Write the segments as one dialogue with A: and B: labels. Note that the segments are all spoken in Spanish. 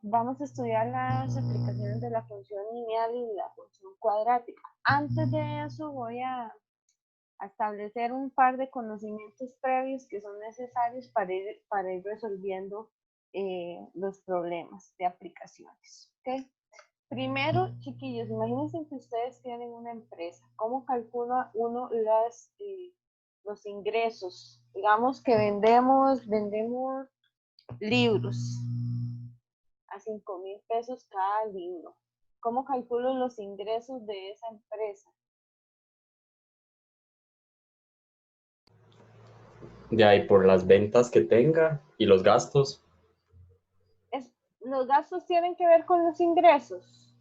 A: Vamos a estudiar las aplicaciones de la función lineal y la función cuadrática. Antes de eso voy a establecer un par de conocimientos previos que son necesarios para ir resolviendo los problemas de aplicaciones. ¿Okay? Primero, chiquillos, imagínense que ustedes tienen una empresa. ¿Cómo calcula uno los ingresos? Digamos que vendemos libros a 5,000 pesos cada libro. ¿Cómo calculo los ingresos de esa empresa?
B: De ahí por las ventas que tenga y los gastos.
A: Los gastos tienen que ver con los ingresos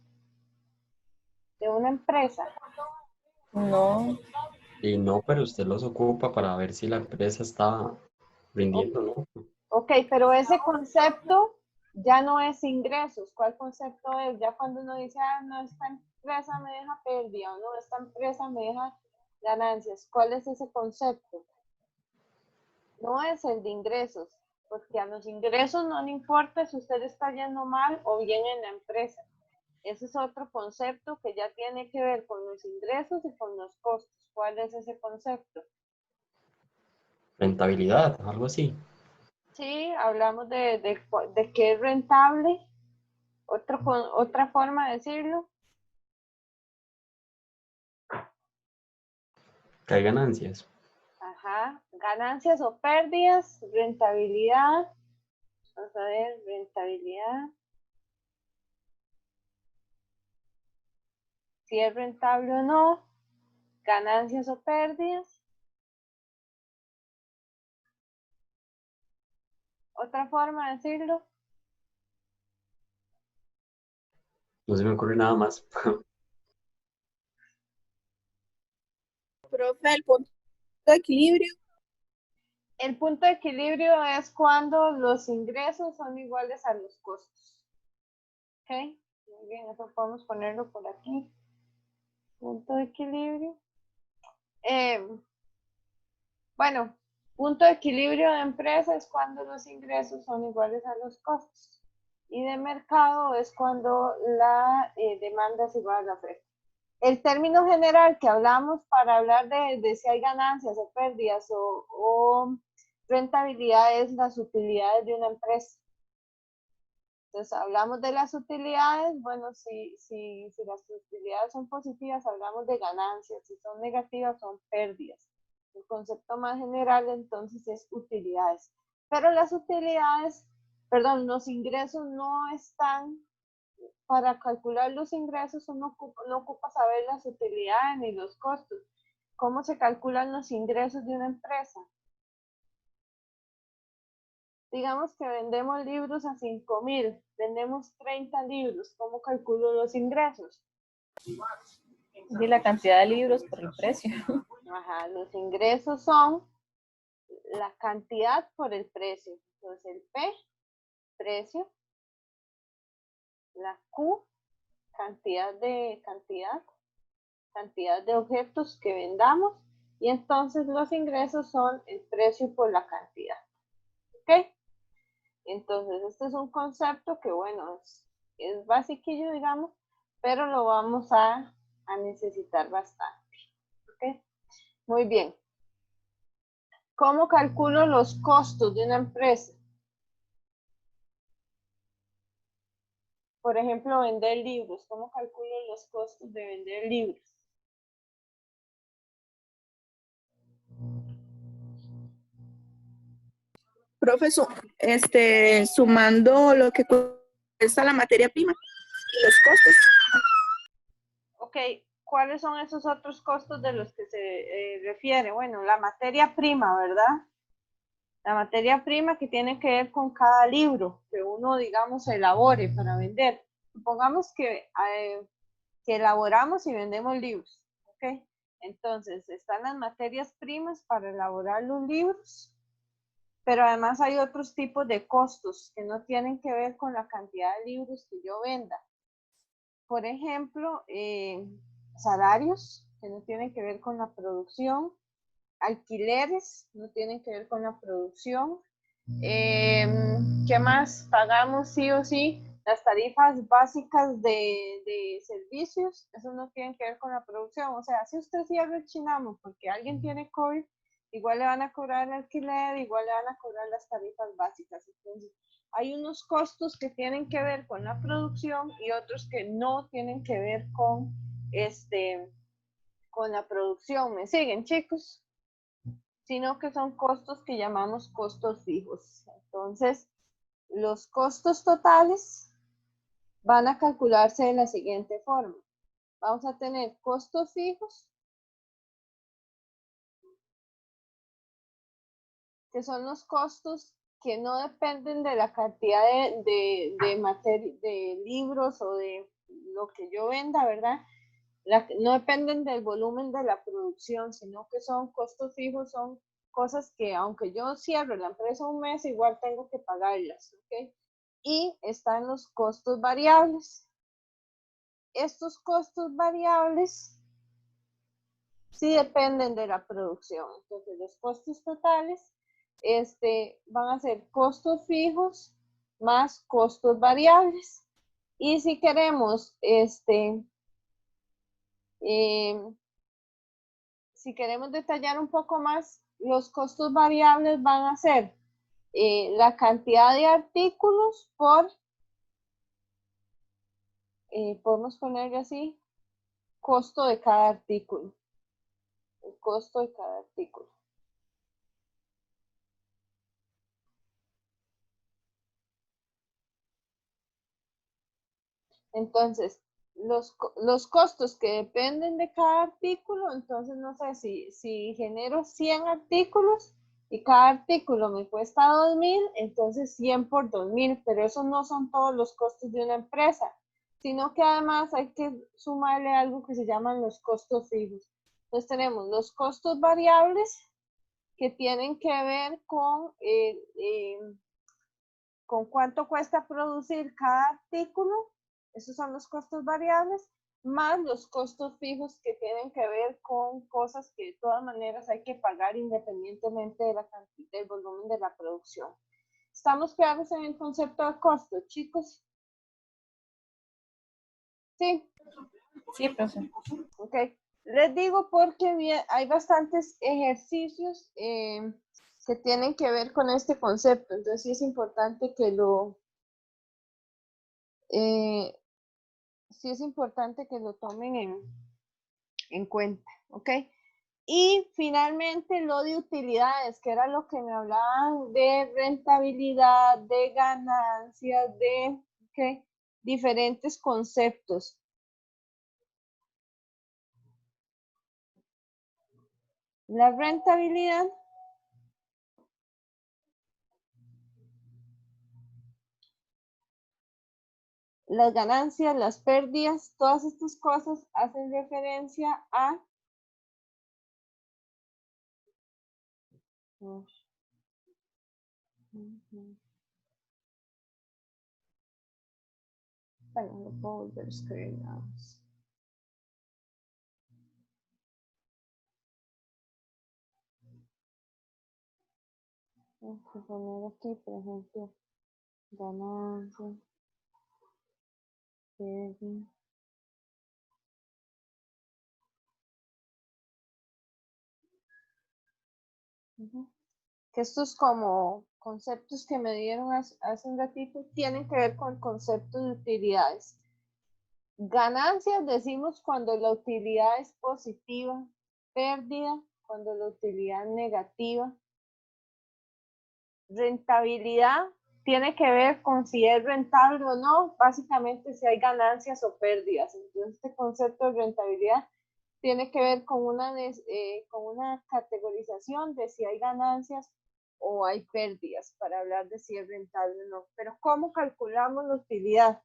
A: de una empresa.
C: No.
B: Y no, pero usted los ocupa para ver si la empresa está rindiendo, ¿no?
A: Ok, pero ese concepto ya no es ingresos. ¿Cuál concepto es? Ya cuando uno dice, no, esta empresa me deja pérdida o no, esta empresa me deja ganancias. ¿Cuál es ese concepto? No es el de ingresos, porque a los ingresos no le importa si usted está yendo mal o bien en la empresa. Ese es otro concepto que ya tiene que ver con los ingresos y con los costos. ¿Cuál es ese concepto?
B: Rentabilidad, algo así.
A: Sí, hablamos de qué es rentable. Otra forma de decirlo.
B: Que hay ganancias.
A: Ajá, ganancias o pérdidas, rentabilidad. Vamos a ver, rentabilidad. Si es rentable o no, ganancias o pérdidas. Otra forma de decirlo.
B: No se me ocurre nada más.
C: Profe, el punto de equilibrio.
A: El punto de equilibrio es cuando los ingresos son iguales a los costos. ¿Ok? Muy bien, eso podemos ponerlo por aquí. Punto de equilibrio. Bueno, punto de equilibrio de empresa es cuando los ingresos son iguales a los costos. Y de mercado es cuando la demanda es igual a la oferta. El término general que hablamos para hablar de si hay ganancias o pérdidas o rentabilidad es las utilidades de una empresa. Entonces, hablamos de las utilidades, bueno, si las utilidades son positivas, hablamos de ganancias, si son negativas, son pérdidas. El concepto más general, entonces, es utilidades. Pero las utilidades, perdón, los ingresos no están, para calcular los ingresos, uno no ocupa saber las utilidades ni los costos. ¿Cómo se calculan los ingresos de una empresa? Digamos que vendemos libros a 5,000, vendemos 30 libros, ¿cómo calculo los ingresos?
C: Y la cantidad de libros por el precio.
A: Ajá, los ingresos son la cantidad por el precio. Entonces el P, precio, la Q, cantidad de objetos que vendamos, y entonces los ingresos son el precio por la cantidad. ¿Ok? Entonces, este es un concepto que, bueno, es basiquillo, digamos, pero lo vamos a necesitar bastante. ¿Ok? Muy bien. ¿Cómo calculo los costos de una empresa? Por ejemplo, vender libros. ¿Cómo calculo los costos de vender libros?
C: Profesor, sumando lo que cuesta la materia prima y los costos.
A: Ok, ¿cuáles son esos otros costos de los que se refiere? Bueno, la materia prima, ¿verdad? La materia prima que tiene que ver con cada libro que uno, digamos, elabore para vender. Supongamos que elaboramos y vendemos libros, ¿ok? Entonces, están las materias primas para elaborar los libros, pero además hay otros tipos de costos que no tienen que ver con la cantidad de libros que yo venda. Por ejemplo, salarios que no tienen que ver con la producción, alquileres no tienen que ver con la producción. ¿Qué más pagamos sí o sí? Las tarifas básicas de servicios, eso no tiene que ver con la producción. O sea, si usted cierra el Chinamo porque alguien tiene COVID, igual le van a cobrar el alquiler, igual le van a cobrar las tarifas básicas. Entonces, hay unos costos que tienen que ver con la producción y otros que no tienen que ver con, con la producción. ¿Me siguen, chicos? Sino que son costos que llamamos costos fijos. Entonces, los costos totales van a calcularse de la siguiente forma. Vamos a tener costos fijos, que son los costos que no dependen de la cantidad de libros o de lo que yo venda, ¿verdad? No dependen del volumen de la producción, sino que son costos fijos, son cosas que aunque yo cierre la empresa un mes, igual tengo que pagarlas, ¿ok? Y están los costos variables. Estos costos variables sí dependen de la producción. Entonces, los costos totales van a ser costos fijos más costos variables. Y si queremos, si queremos detallar un poco más, los costos variables van a ser la cantidad de artículos por, podemos ponerle así, costo de cada artículo. El costo de cada artículo. Entonces, los costos que dependen de cada artículo, entonces no sé si genero 100 artículos y cada artículo me cuesta 2.000, entonces 100 por 2.000, pero esos no son todos los costos de una empresa, sino que además hay que sumarle algo que se llaman los costos fijos. Entonces tenemos los costos variables que tienen que ver con cuánto cuesta producir cada artículo. Esos son los costos variables, más los costos fijos que tienen que ver con cosas que de todas maneras hay que pagar independientemente de la cantidad, del volumen de la producción. ¿Estamos claros en el concepto de costo, chicos? Sí.
C: Sí, profe.
A: Ok. Les digo porque hay bastantes ejercicios que tienen que ver con este concepto. Entonces sí es importante que tomen en cuenta, ¿ok? Y finalmente lo de utilidades, que era lo que me hablaban de rentabilidad, de ganancias, de diferentes conceptos. La rentabilidad las ganancias, las pérdidas, todas estas cosas hacen referencia a lo puedo volver a escribir nada más. Vamos a poner aquí, por ejemplo, ganancia, pérdida. Que estos como conceptos que me dieron hace un ratito tienen que ver con el concepto de utilidades. Ganancias decimos cuando la utilidad es positiva, pérdida cuando la utilidad es negativa. Rentabilidad tiene que ver con si es rentable o no, básicamente si hay ganancias o pérdidas. Entonces este concepto de rentabilidad tiene que ver con una categorización de si hay ganancias o hay pérdidas para hablar de si es rentable o no. Pero ¿cómo calculamos la utilidad?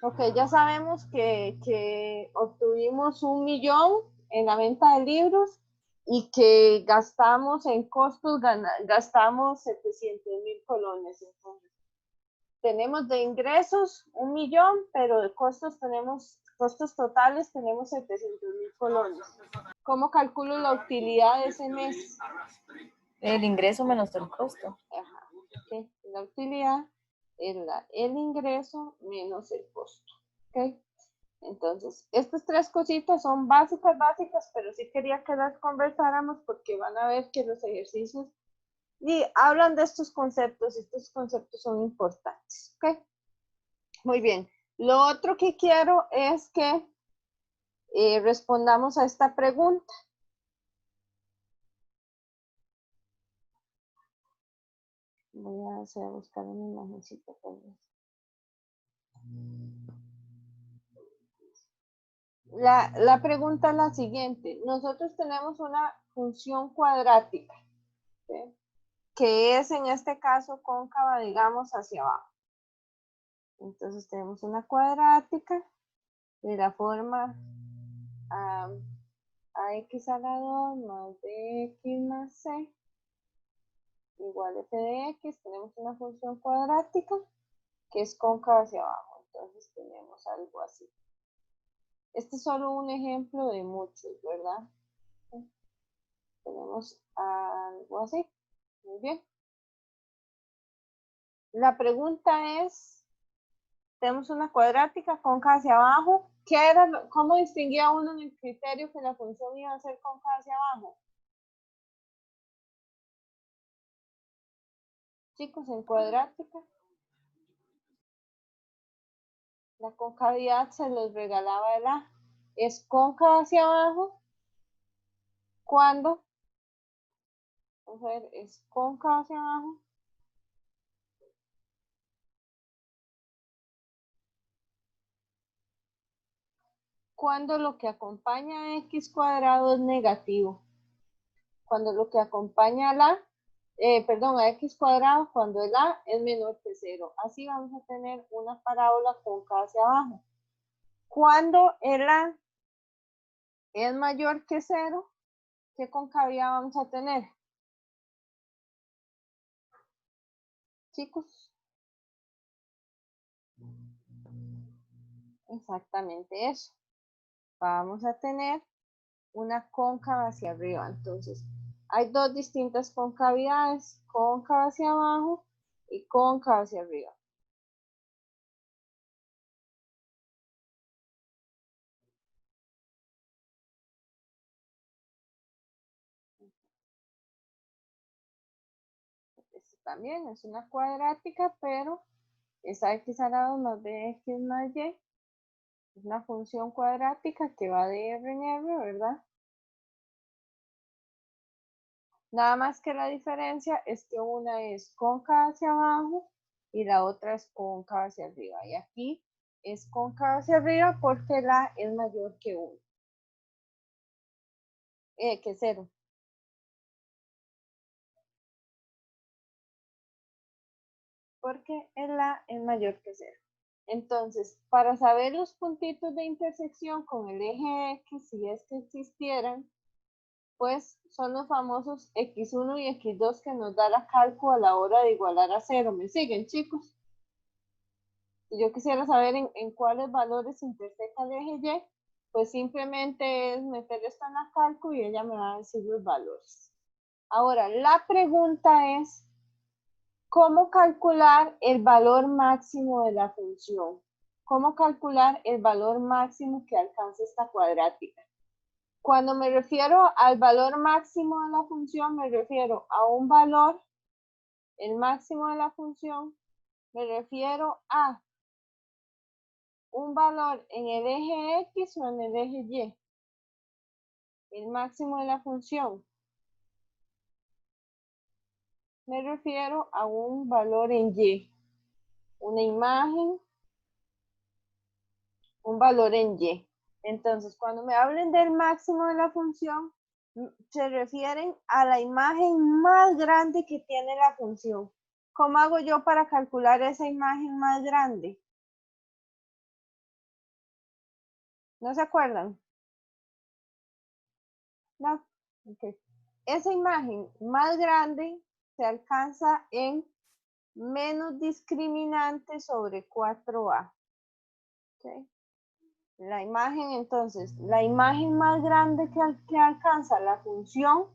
A: Ok, ya sabemos que obtuvimos 1 millón en la venta de libros y que gastamos en costos, gastamos 700.000 colones. Entonces, tenemos de ingresos 1 millón, pero de costos totales tenemos 700.000 colones. ¿Cómo calculo la utilidad de ese mes?
C: El ingreso menos el costo.
A: Ajá. ¿ok? La utilidad es el ingreso menos el costo. ¿Ok? Entonces, estas tres cositas son básicas, pero sí quería que las conversáramos porque van a ver que los ejercicios y hablan de estos conceptos son importantes. ¿Ok? Muy bien. Lo otro que quiero es que respondamos a esta pregunta. Voy a buscar una imagencita tal vez. La pregunta es la siguiente. Nosotros tenemos una función cuadrática, ¿sí? Que es en este caso cóncava, digamos, hacia abajo. Entonces tenemos una cuadrática de la forma ax a la 2 más bx más c igual f de x. Tenemos una función cuadrática que es cóncava hacia abajo. Entonces tenemos algo así. Este es solo un ejemplo de muchos, ¿verdad? ¿Sí? Tenemos algo así. Muy bien. La pregunta es, tenemos una cuadrática cóncava hacia abajo. ¿Cómo distinguía uno en el criterio que la función iba a ser cóncava hacia abajo? Chicos, en cuadrática, la concavidad se los regalaba el A. Es cóncava hacia abajo cuando, vamos a ver, es cóncava hacia abajo cuando lo que acompaña a x cuadrado es negativo. Cuando lo que acompaña a a x cuadrado, cuando el a es menor que 0. Así vamos a tener una parábola cóncava hacia abajo. Cuando el a es mayor que 0, ¿qué concavidad vamos a tener? Chicos. Exactamente eso. Vamos a tener una cóncava hacia arriba. Entonces, hay dos distintas concavidades, cóncava hacia abajo y cóncava hacia arriba. Esto también es una cuadrática, pero es x a la 2 más bx más y. Es una función cuadrática que va de r en r, ¿verdad? Nada más que la diferencia es que una es cóncava hacia abajo y la otra es cóncava hacia arriba. Y aquí es cóncava hacia arriba porque la es mayor que 1. Que 0. Porque la es mayor que 0. Entonces, para saber los puntitos de intersección con el eje X, si es que existieran, pues son los famosos X1 y X2 que nos da la cálculo a la hora de igualar a 0. ¿Me siguen, chicos? Si yo quisiera saber en cuáles valores interseca el eje Y, pues simplemente es meter esto en la cálculo y ella me va a decir los valores. Ahora, la pregunta es, ¿cómo calcular el valor máximo de la función? ¿Cómo calcular el valor máximo que alcanza esta cuadrática? Cuando me refiero al valor máximo de la función, me refiero a un valor, el máximo de la función, me refiero a un valor en el eje X o en el eje Y. El máximo de la función. Me refiero a un valor en Y. Una imagen, un valor en Y. Entonces, cuando me hablen del máximo de la función, se refieren a la imagen más grande que tiene la función. ¿Cómo hago yo para calcular esa imagen más grande? ¿No se acuerdan? No. Okay. Esa imagen más grande se alcanza en menos discriminante sobre 4a. Okay. La imagen, entonces, la imagen más grande que alcanza la función,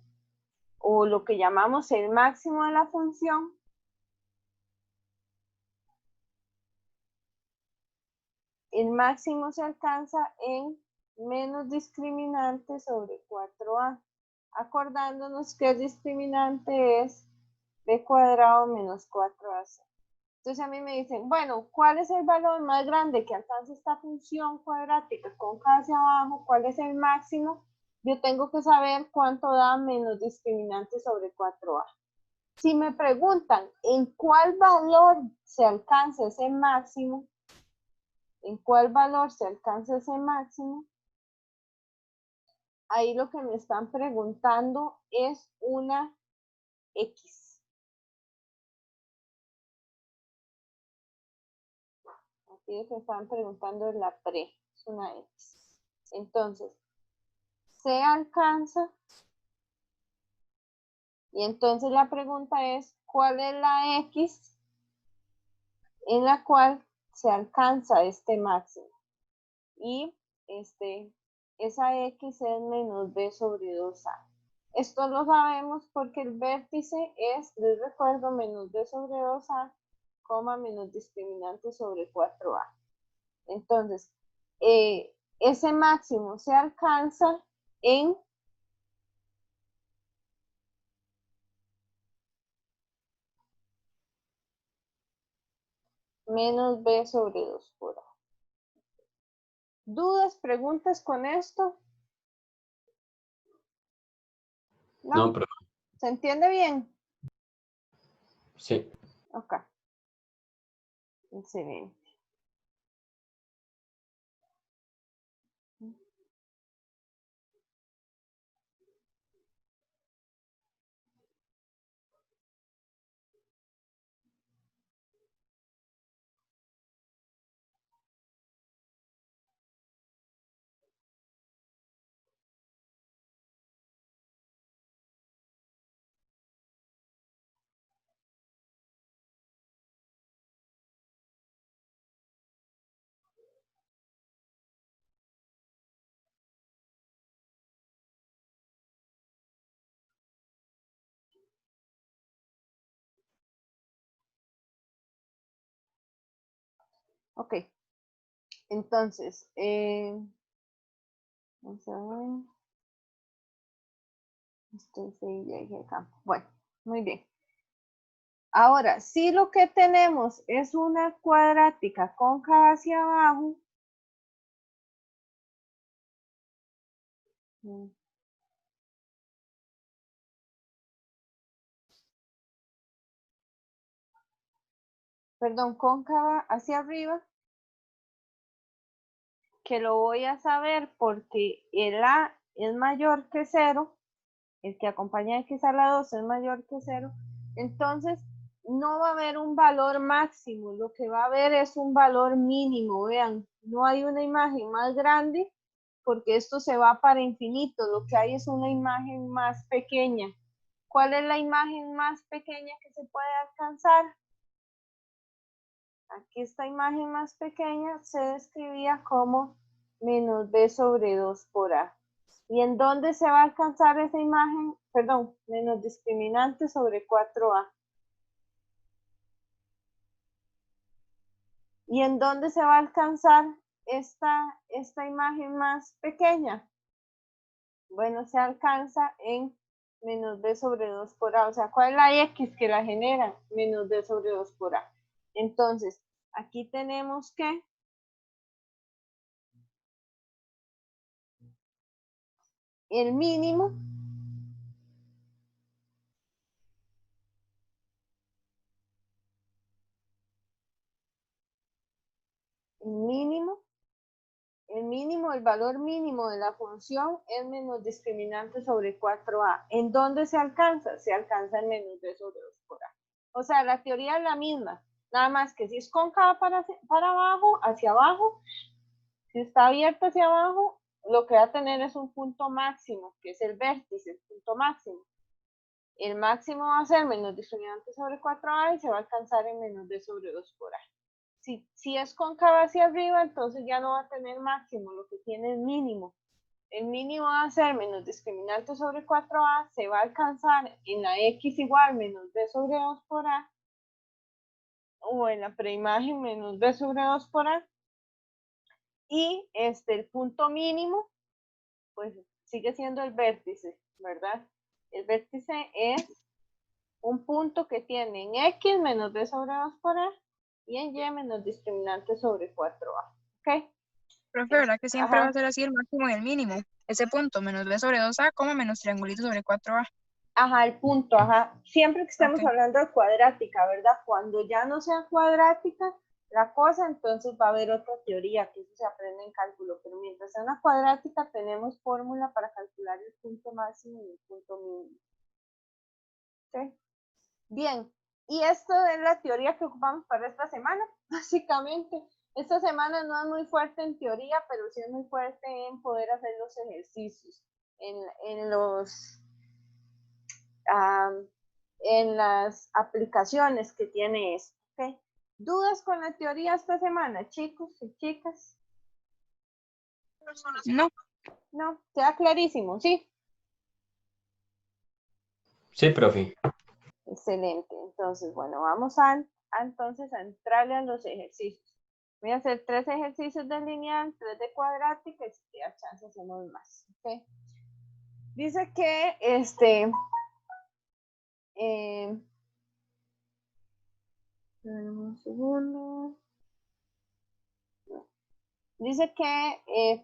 A: o lo que llamamos el máximo de la función, el máximo se alcanza en menos discriminante sobre 4a. Acordándonos que el discriminante es b cuadrado menos 4ac. Entonces a mí me dicen, bueno, ¿cuál es el valor más grande que alcanza esta función cuadrática cóncava hacia abajo? ¿Cuál es el máximo? Yo tengo que saber cuánto da menos discriminante sobre 4a. Si me preguntan en cuál valor se alcanza ese máximo, ahí lo que me están preguntando es una X. Aquí lo que están preguntando es la pre, es una X. Entonces, se alcanza, y entonces la pregunta es, ¿cuál es la X en la cual se alcanza este máximo? Y esa X es menos b sobre 2a. Esto lo sabemos porque el vértice es, les recuerdo, menos b sobre 2a, menos discriminante sobre 4a. Entonces, ese máximo se alcanza en menos b sobre 2 por a. ¿Dudas, preguntas con esto?
B: No, pero
A: ¿Se entiende bien?
B: sí.
A: Ok. Excelente. Ok. Entonces, vamos a ver. Bueno, muy bien. Ahora, si lo que tenemos es una cuadrática cóncava hacia abajo, perdón, cóncava hacia arriba, que lo voy a saber porque el a es mayor que 0, el que acompaña a x a la 2 es mayor que 0, entonces no va a haber un valor máximo, lo que va a haber es un valor mínimo. Vean, no hay una imagen más grande porque esto se va para infinito, lo que hay es una imagen más pequeña. ¿Cuál es la imagen más pequeña que se puede alcanzar? Aquí esta imagen más pequeña se describía como menos b sobre 2 por a. ¿Y en dónde se va a alcanzar esa imagen? Perdón, menos discriminante sobre 4a. ¿Y en dónde se va a alcanzar esta imagen más pequeña? Bueno, se alcanza en menos b sobre 2 por a. O sea, ¿cuál es la x que la genera? Menos b sobre 2 por a. Entonces, aquí tenemos que el mínimo el valor mínimo de la función es menos discriminante sobre 4a. ¿En dónde se alcanza? Se alcanza en menos b sobre 2 por a. O sea, la teoría es la misma, nada más que si es cóncava para abajo, hacia abajo, si está abierto hacia abajo, lo que va a tener es un punto máximo, que es el vértice, el punto máximo. El máximo va a ser menos discriminante sobre 4a y se va a alcanzar en menos b sobre 2 por a. Si es cóncava hacia arriba, entonces ya no va a tener máximo, lo que tiene es mínimo. El mínimo va a ser menos discriminante sobre 4a, se va a alcanzar en la x igual menos b sobre 2 por a, o en la preimagen menos b sobre 2 por a, Y el punto mínimo, pues sigue siendo el vértice, ¿verdad? El vértice es un punto que tiene en X menos B sobre 2 por A y en Y menos discriminante sobre 4A. ¿Ok?
D: Profe, ¿verdad que siempre va
A: Ajá.
D: a ser así el máximo y el mínimo? Ese punto, menos B sobre 2A, como menos triangulito sobre 4A.
A: Ajá, el punto, ajá. Siempre que estemos
D: Ok.
A: hablando de cuadrática, ¿verdad? Cuando ya no sea cuadrática la cosa, entonces va a haber otra teoría, que eso se aprende en cálculo, pero mientras sea una cuadrática tenemos fórmula para calcular el punto máximo y el punto mínimo. ¿Ok? Bien, y esto es la teoría que ocupamos para esta semana, básicamente. Esta semana no es muy fuerte en teoría, pero sí es muy fuerte en poder hacer los ejercicios, en las aplicaciones que tiene esto. ¿Okay? ¿Dudas con la teoría esta semana, chicos y chicas?
D: No.
A: No, queda clarísimo, ¿sí?
B: Sí, profe.
A: Excelente. Entonces, bueno, vamos a entonces a entrarle a los ejercicios. Voy a hacer 3 ejercicios de lineal, 3 de cuadrática y si queda chance hacemos más. ¿Okay? Dice que un segundo. Dice que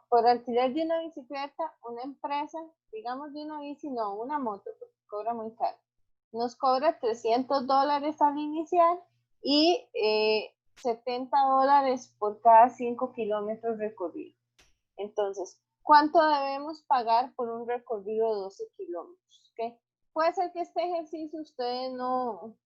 A: por alquiler de una bicicleta, una empresa, digamos de una bici, no, una moto, porque cobra muy caro, nos cobra $300 al iniciar y $70 por cada 5 kilómetros recorridos. Entonces, ¿cuánto debemos pagar por un recorrido de 12 kilómetros? ¿Okay? Puede ser que este ejercicio ustedes no, o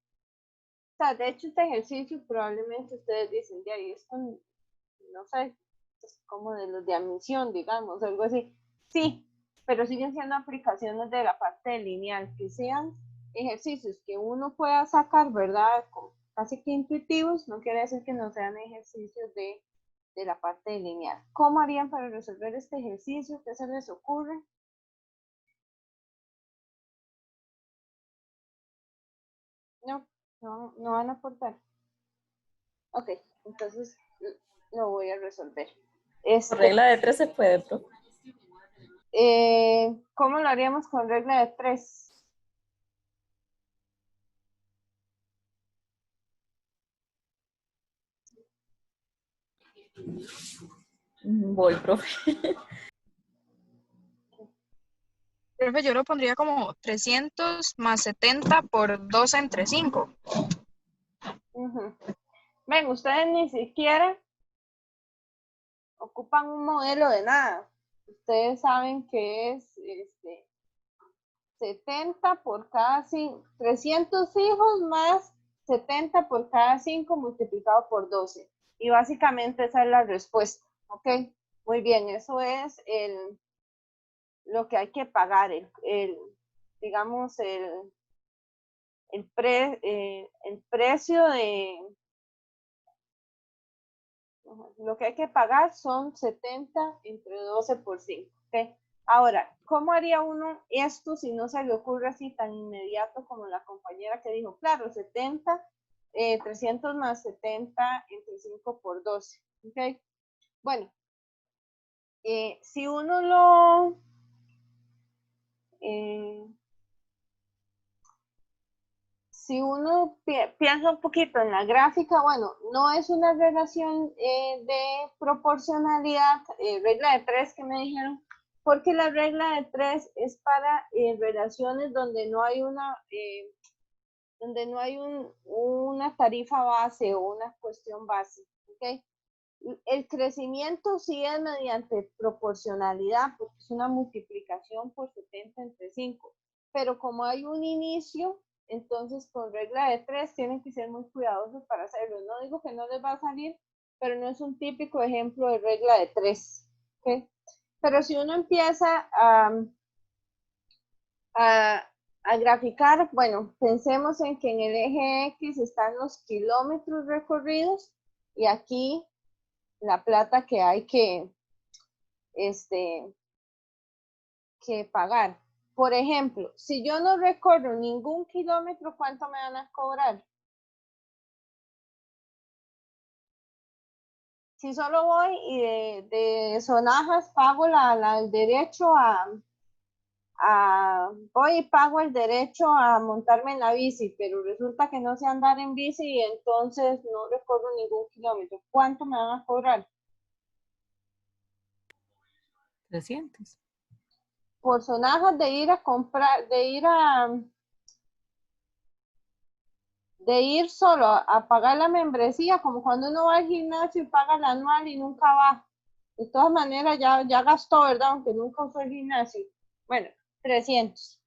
A: sea, de hecho este ejercicio probablemente ustedes dicen, de ahí esto no sé, es como de los de admisión, digamos, algo así. Sí, pero siguen siendo aplicaciones de la parte de lineal, que sean ejercicios que uno pueda sacar, ¿verdad? Casi que intuitivos, no quiere decir que no sean ejercicios de la parte de lineal. ¿Cómo harían para resolver este ejercicio? ¿Qué se les ocurre? No van a aportar. Ok, entonces lo voy a resolver.
C: Por regla de 3 se puede, profe.
A: ¿Cómo lo haríamos con regla de 3?
C: Voy, profe.
D: Profe, yo lo pondría como 300 más 70 por 2 entre 5.
A: Ven, ustedes ni siquiera ocupan un modelo de nada. Ustedes saben que es 70 por cada 5, 300 hijos más 70 por cada 5 multiplicado por 12. Y básicamente esa es la respuesta. ¿Ok? Muy bien, eso es lo que hay que pagar, digamos, el precio de lo que hay que pagar son 70 entre 12 por 5. ¿Okay? Ahora, ¿cómo haría uno esto si no se le ocurre así tan inmediato como la compañera que dijo? Claro, 70, 300 más 70 entre 5 por 12. ¿Okay? Bueno, si uno si uno piensa un poquito en la gráfica, bueno, no es una relación de proporcionalidad, regla de 3 que me dijeron, porque la regla de 3 es para relaciones donde no hay una tarifa base o una cuestión base. ¿Okay? El crecimiento sí es mediante proporcionalidad, porque es una multiplicación por 70 entre 5, pero como hay un inicio, entonces con regla de 3 tienen que ser muy cuidadosos para hacerlo. No digo que no les va a salir, pero no es un típico ejemplo de regla de 3. ¿Okay? Pero si uno empieza a graficar, bueno, pensemos en que en el eje X están los kilómetros recorridos y aquí la plata que hay que pagar. Por ejemplo, si yo no recorro ningún kilómetro, ¿cuánto me van a cobrar? Si solo voy y de Sonajas pago el derecho voy y pago el derecho a montarme en la bici, pero resulta que no sé andar en bici y entonces no recorro ningún kilómetro. ¿Cuánto me van a cobrar?
C: 300.
A: Por Sonajas de ir a comprar, de ir solo a pagar la membresía, como cuando uno va al gimnasio y paga el anual y nunca va. De todas maneras, ya gastó, ¿verdad? Aunque nunca usó el gimnasio. Bueno, 300.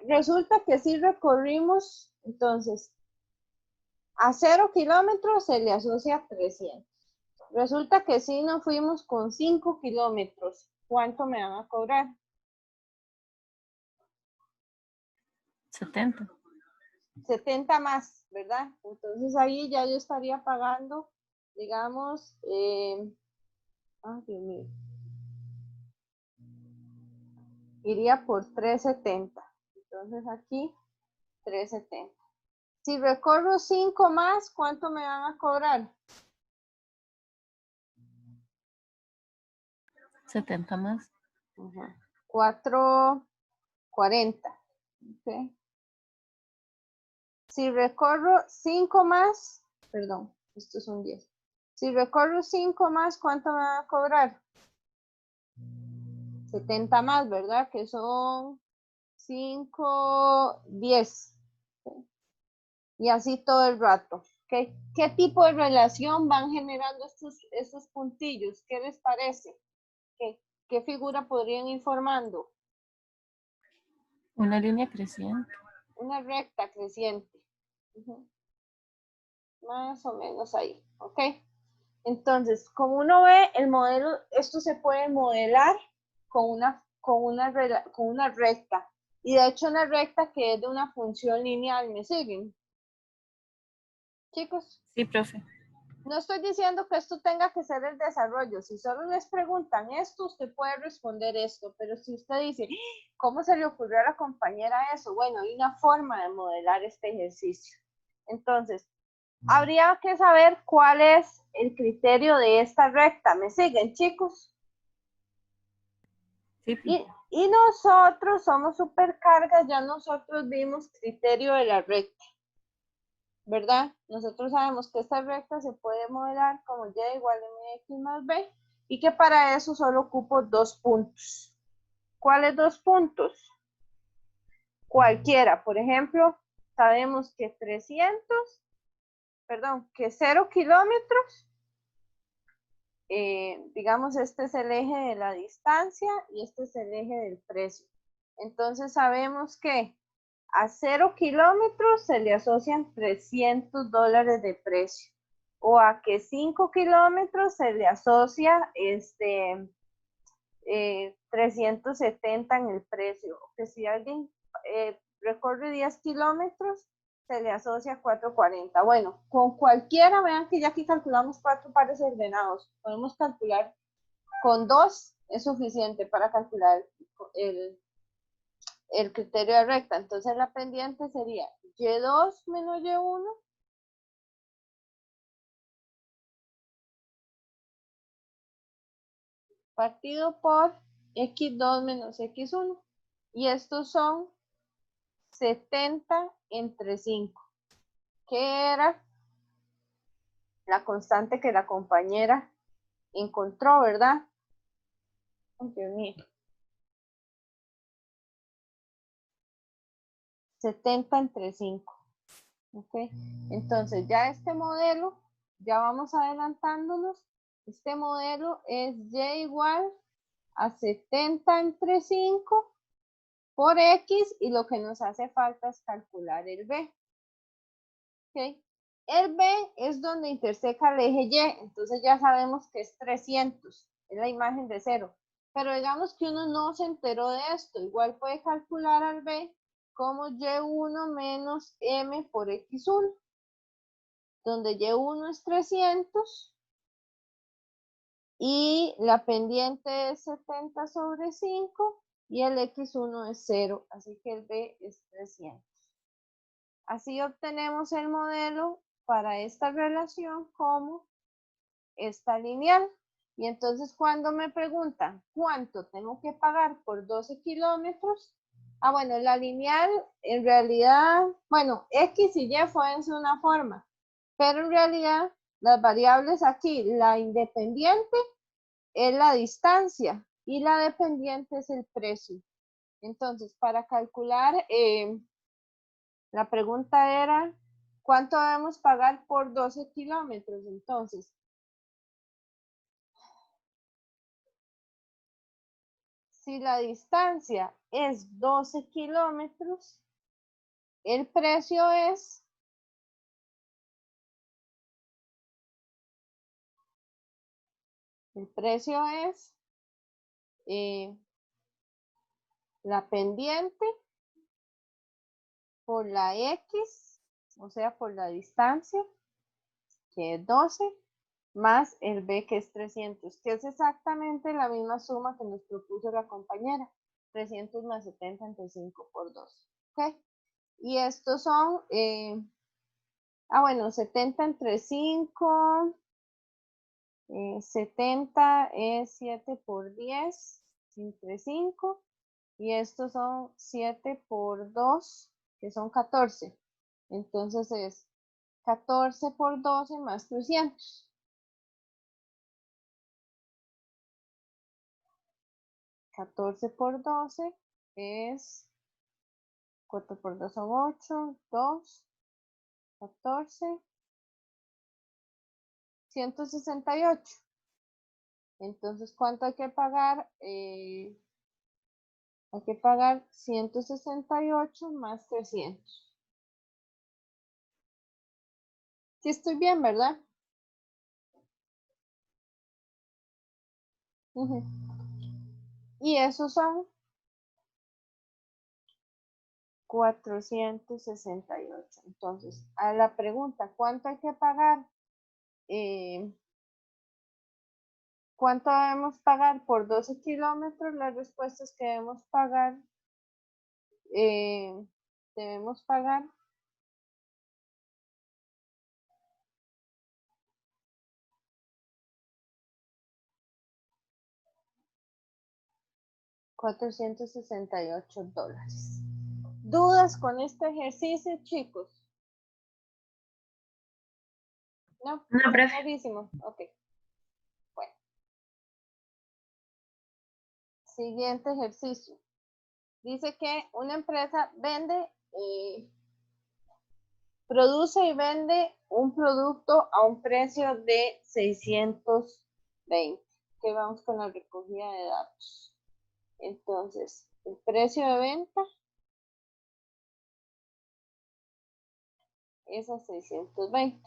A: Resulta que sí recorrimos, entonces, a 0 kilómetros se le asocia 300. Resulta que sí nos fuimos con 5 kilómetros. ¿Cuánto me van a cobrar?
C: 70.
A: 70 más, ¿verdad? Entonces ahí ya yo estaría pagando, digamos, Dios mío, iría por 370. Entonces aquí 370. Si recorro 5 más, ¿cuánto me van a cobrar?
C: 70 más.
A: 440. Okay. Si recorro 5 más, perdón, esto es un 10. Si recorro 5 más, ¿cuánto me van a cobrar? 70 más, ¿verdad? Que son 5, 10. Okay. Y así todo el rato. Okay. ¿Qué tipo de relación van generando estos puntillos? ¿Qué les parece? ¿Qué figura podrían ir formando?
C: Una línea creciente.
A: Una recta creciente. Más o menos ahí, ¿ok? Entonces, como uno ve, el modelo, esto se puede modelar con una recta. Y de hecho una recta que es de una función lineal, ¿me siguen? Chicos,
C: Sí, profe.
A: no estoy diciendo que esto tenga que ser el desarrollo. Si solo les preguntan esto, usted puede responder esto. Pero si usted dice, ¿cómo se le ocurrió a la compañera eso? Bueno, hay una forma de modelar este ejercicio. Entonces, habría que saber cuál es el criterio de esta recta. ¿Me siguen, chicos?
C: Sí, profe.
A: Y nosotros somos supercargas, ya nosotros vimos criterio de la recta, ¿verdad? Nosotros sabemos que esta recta se puede modelar como y igual a mx más b y que para eso solo ocupo 2 puntos. ¿Cuáles 2 puntos? Cualquiera. Por ejemplo, sabemos que 0 kilómetros, digamos, este es el eje de la distancia y este es el eje del precio. Entonces sabemos que a 0 kilómetros se le asocian $300 de precio. O a que 5 kilómetros se le asocia 370 en el precio. O que si alguien recorre 10 kilómetros, se le asocia 440. Bueno, con cualquiera, vean que ya aquí calculamos 4 pares ordenados. Podemos calcular con 2, es suficiente para calcular el criterio de recta. Entonces la pendiente sería Y2 menos Y1 partido por X2 menos X1. Y estos son 70 entre 5, que era la constante que la compañera encontró, ¿verdad? Oh, Dios mío. 70 entre 5. ¿Ok? Entonces ya este modelo, ya vamos adelantándonos, este modelo es Y igual a 70 entre 5 por X y lo que nos hace falta es calcular el B. ¿Ok? El B es donde interseca el eje Y, entonces ya sabemos que es 300, es la imagen de 0. Pero digamos que uno no se enteró de esto, igual puede calcular al B como Y1 menos M por X1, donde Y1 es 300 y la pendiente es 70 sobre 5 y el X1 es 0, así que el B es 300. Así obtenemos el modelo para esta relación como esta lineal. Y entonces cuando me preguntan cuánto tengo que pagar por 12 kilómetros, bueno, la lineal en realidad, bueno, X y Y pueden ser una forma, pero en realidad las variables aquí, la independiente es la distancia y la dependiente es el precio. Entonces, para calcular, la pregunta era, ¿cuánto debemos pagar por 12 kilómetros? Entonces, si la distancia es 12 kilómetros, el precio es la pendiente por la X, o sea, por la distancia, que es 12, más el B, que es 300, que es exactamente la misma suma que nos propuso la compañera. 300 más 70 entre 5 por 2. ¿Ok? Y estos son, bueno, 70 entre 5, 70 es 7 por 10 entre 5. Y estos son 7 por 2, que son 14. Entonces es 14 por 12 más 300. 14 por 12 es 4 por 2 son 8, 2, 14, 168. Entonces, ¿cuánto hay que pagar? Hay que pagar 168 más 300. Sí estoy bien, ¿verdad? Y esos son 468. Entonces, a la pregunta, ¿cuánto hay que pagar? ¿Cuánto debemos pagar por 12 kilómetros? La respuesta es que debemos pagar 468 dólares. ¿Dudas con este ejercicio, chicos? No,
E: No, profe.
A: clarísimo. Ok. Bueno. Siguiente ejercicio. Dice que una empresa produce y vende un producto a un precio de 620. Que vamos con la recogida de datos. Entonces, el precio de venta es a 620.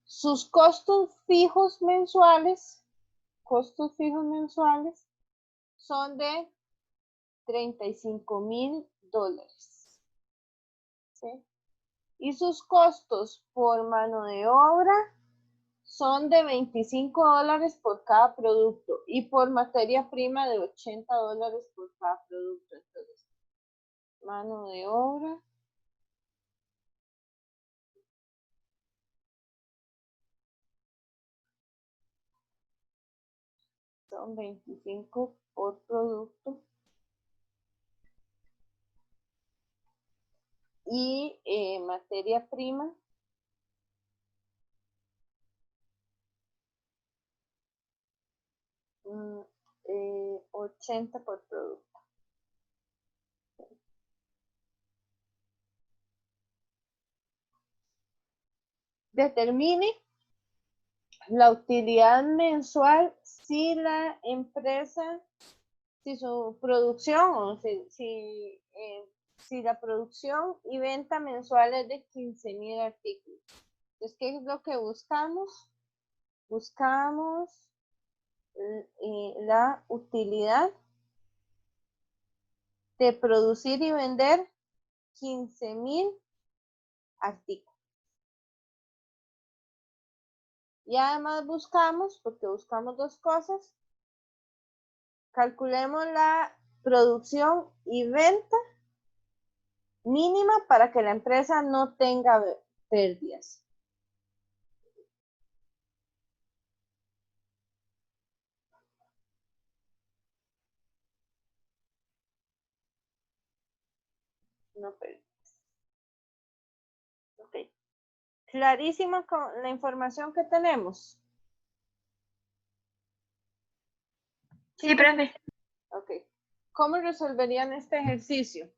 A: Sus costos fijos mensuales son de $35,000. ¿Sí? Y sus costos por mano de obra son de $25 por cada producto y por materia prima de $80 por cada producto. Entonces, mano de obra son 25 por producto. Y materia prima $80 por producto. Determine la utilidad mensual si la empresa, si su producción o si la producción y venta mensual es de 15,000 artículos. Entonces, ¿qué es lo que buscamos? Buscamos la utilidad de producir y vender 15,000 artículos. Y además buscamos, porque buscamos dos cosas, calculemos la producción y venta mínima para que la empresa no tenga pérdidas. no pérdidas. Ok. Clarísima con la información que tenemos.
D: Sí, profe.
A: Ok. ¿Cómo resolverían este ejercicio?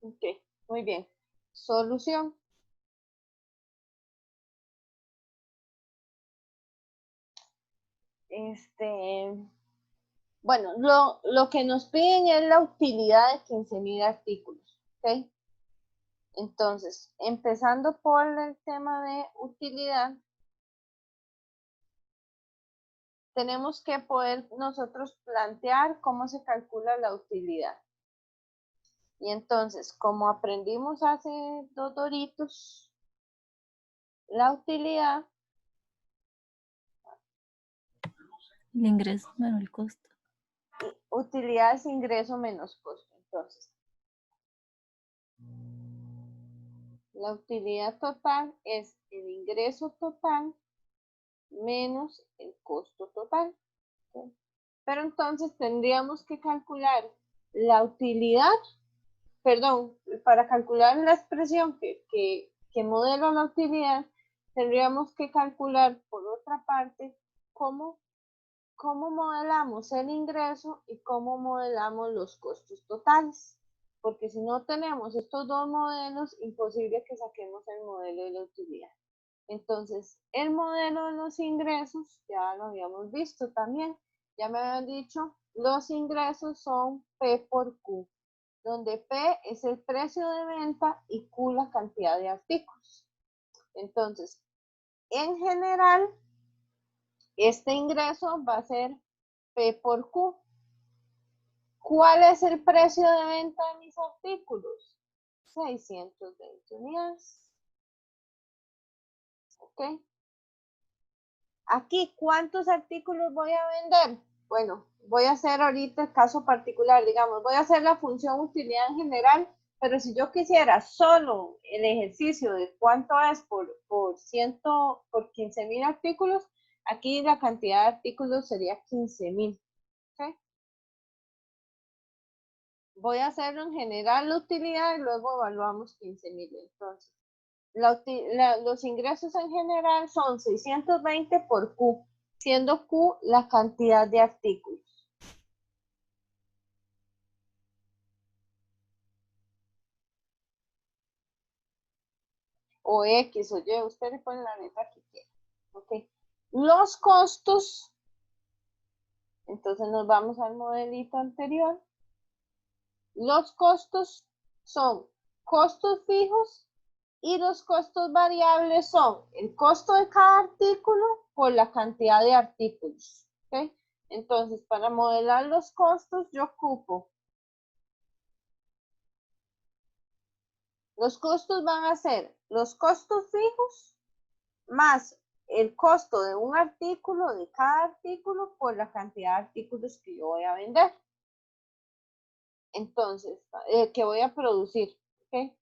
A: Ok, muy bien. Solución. Bueno, lo que nos piden es la utilidad de 15,000 artículos. ¿Ok? Entonces, empezando por el tema de utilidad, tenemos que poder nosotros plantear cómo se calcula la utilidad. Y entonces, como aprendimos hace 2 doritos, la utilidad,
C: El ingreso, bueno, el costo.
A: utilidad es ingreso menos costo. Entonces, la utilidad total es el ingreso total menos el costo total. ¿Sí? Pero entonces tendríamos que calcular la utilidad, perdón, para calcular la expresión que modela la utilidad, tendríamos que calcular por otra parte cómo modelamos el ingreso y cómo modelamos los costos totales. Porque si no tenemos estos dos modelos, imposible que saquemos el modelo de la utilidad. Entonces, el modelo de los ingresos, ya lo habíamos visto también, ya me habían dicho, los ingresos son P por Q, donde P es el precio de venta y Q la cantidad de artículos. Entonces, en general, este ingreso va a ser P por Q. ¿Cuál es el precio de venta de mis artículos? 620 unidades. ¿Ok? Aquí, ¿cuántos artículos voy a vender? Bueno, voy a hacer ahorita el caso particular, digamos, voy a hacer la función utilidad en general, pero si yo quisiera solo el ejercicio de cuánto es por 15,000 artículos, aquí la cantidad de artículos sería 15,000. ¿Okay? Voy a hacerlo en general la utilidad y luego evaluamos 15,000. Entonces, los ingresos en general son 620 por Q, siendo Q la cantidad de artículos. O X o Y, usted le pone la letra que quiera. ¿Okay? Los costos, entonces nos vamos al modelito anterior. Los costos son costos fijos y los costos variables son el costo de cada artículo por la cantidad de artículos. ¿Okay? Entonces, para modelar los costos, yo ocupo. Los costos van a ser los costos fijos más el costo de un artículo, de cada artículo, por la cantidad de artículos que yo voy a vender. Entonces, que voy a producir. ¿Ok?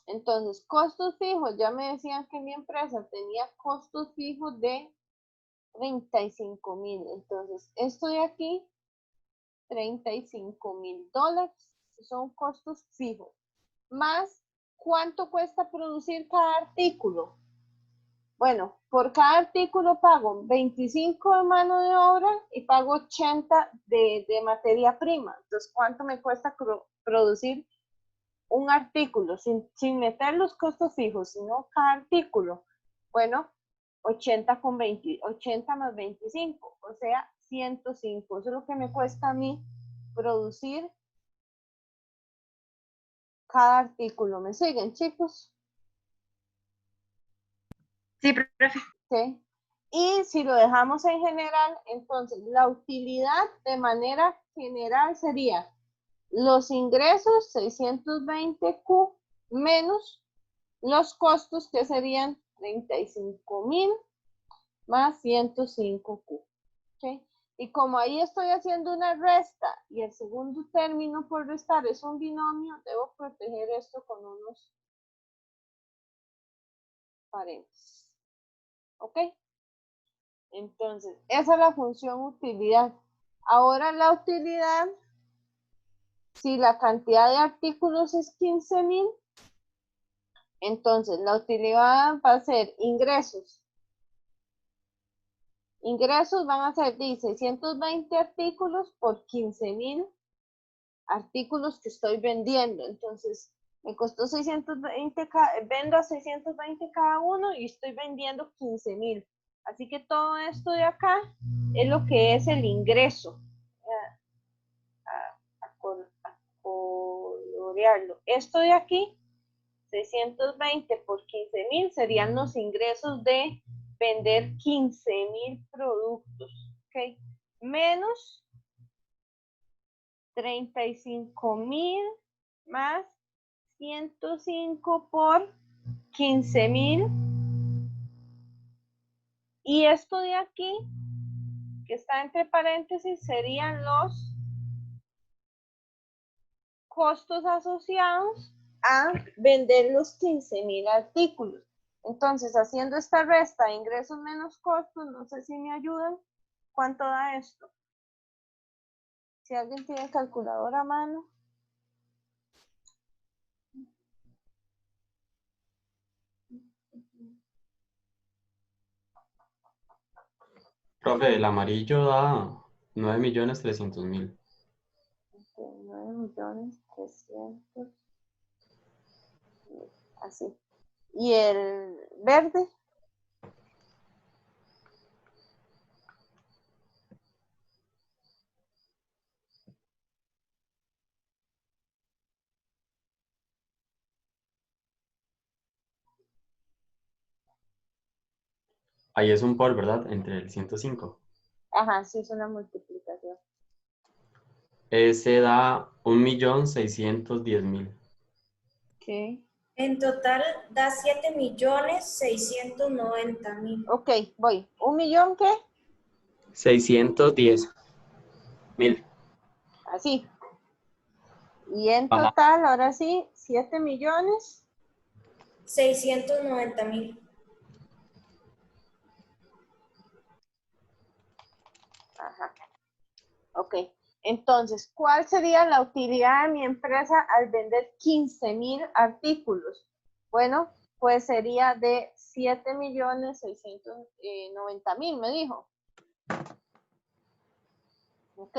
A: Entonces, costos fijos, ya me decían que mi empresa tenía costos fijos de 35,000. Entonces, esto de aquí, $35,000, son costos fijos. Más, ¿cuánto cuesta producir cada artículo? Bueno, por cada artículo pago 25 de mano de obra y pago 80 de materia prima. Entonces, ¿cuánto me cuesta producir un artículo sin meter los costos fijos, sino cada artículo? Bueno, 80 más 25, o sea, 105. Eso es lo que me cuesta a mí producir cada artículo. ¿Me siguen, chicos?
D: Sí, profe.
A: ¿Sí? Y si lo dejamos en general, entonces la utilidad de manera general sería los ingresos 620Q menos los costos, que serían 35,000 más 105Q. ¿Okay? Y como ahí estoy haciendo una resta y el segundo término por restar es un binomio, debo proteger esto con unos paréntesis. ¿Ok? Entonces, esa es la función utilidad. Ahora la utilidad, si la cantidad de artículos es 15,000, entonces la utilidad va a ser ingresos. Ingresos van a ser 620 artículos por 15,000 artículos que estoy vendiendo. Entonces, me costó 620, vendo a 620 cada uno y estoy vendiendo 15,000. Así que todo esto de acá es lo que es el ingreso. A colorearlo. Esto de aquí, 620 por 15,000 serían los ingresos de vender 15,000 productos. ¿Ok? Menos 35,000 más 105 por 15,000. Y esto de aquí, que está entre paréntesis, serían los costos asociados a vender los 15,000 artículos. Entonces, haciendo esta resta, ingresos menos costos, no sé si me ayudan. ¿Cuánto da esto? Si alguien tiene calculadora a mano.
B: Profe, el amarillo da 9.300.000.
A: 9.300.000. Así. ¿Y el verde?
B: Ahí es un por, ¿verdad? Entre el 105.
A: Ajá, sí, es una multiplicación.
B: Ese da 1.610.000.
A: Ok.
E: En total da 7.690.000.
A: Ok, voy. ¿1 millón qué?
B: 610.000.
A: Así. Y en
B: Ajá.
A: total, ahora sí, 7.690.000.
E: 690.000.
A: Ajá. Ok. Entonces, ¿cuál sería la utilidad de mi empresa al vender 15,000 artículos? Bueno, pues sería de 7.690.000, me dijo. Ok.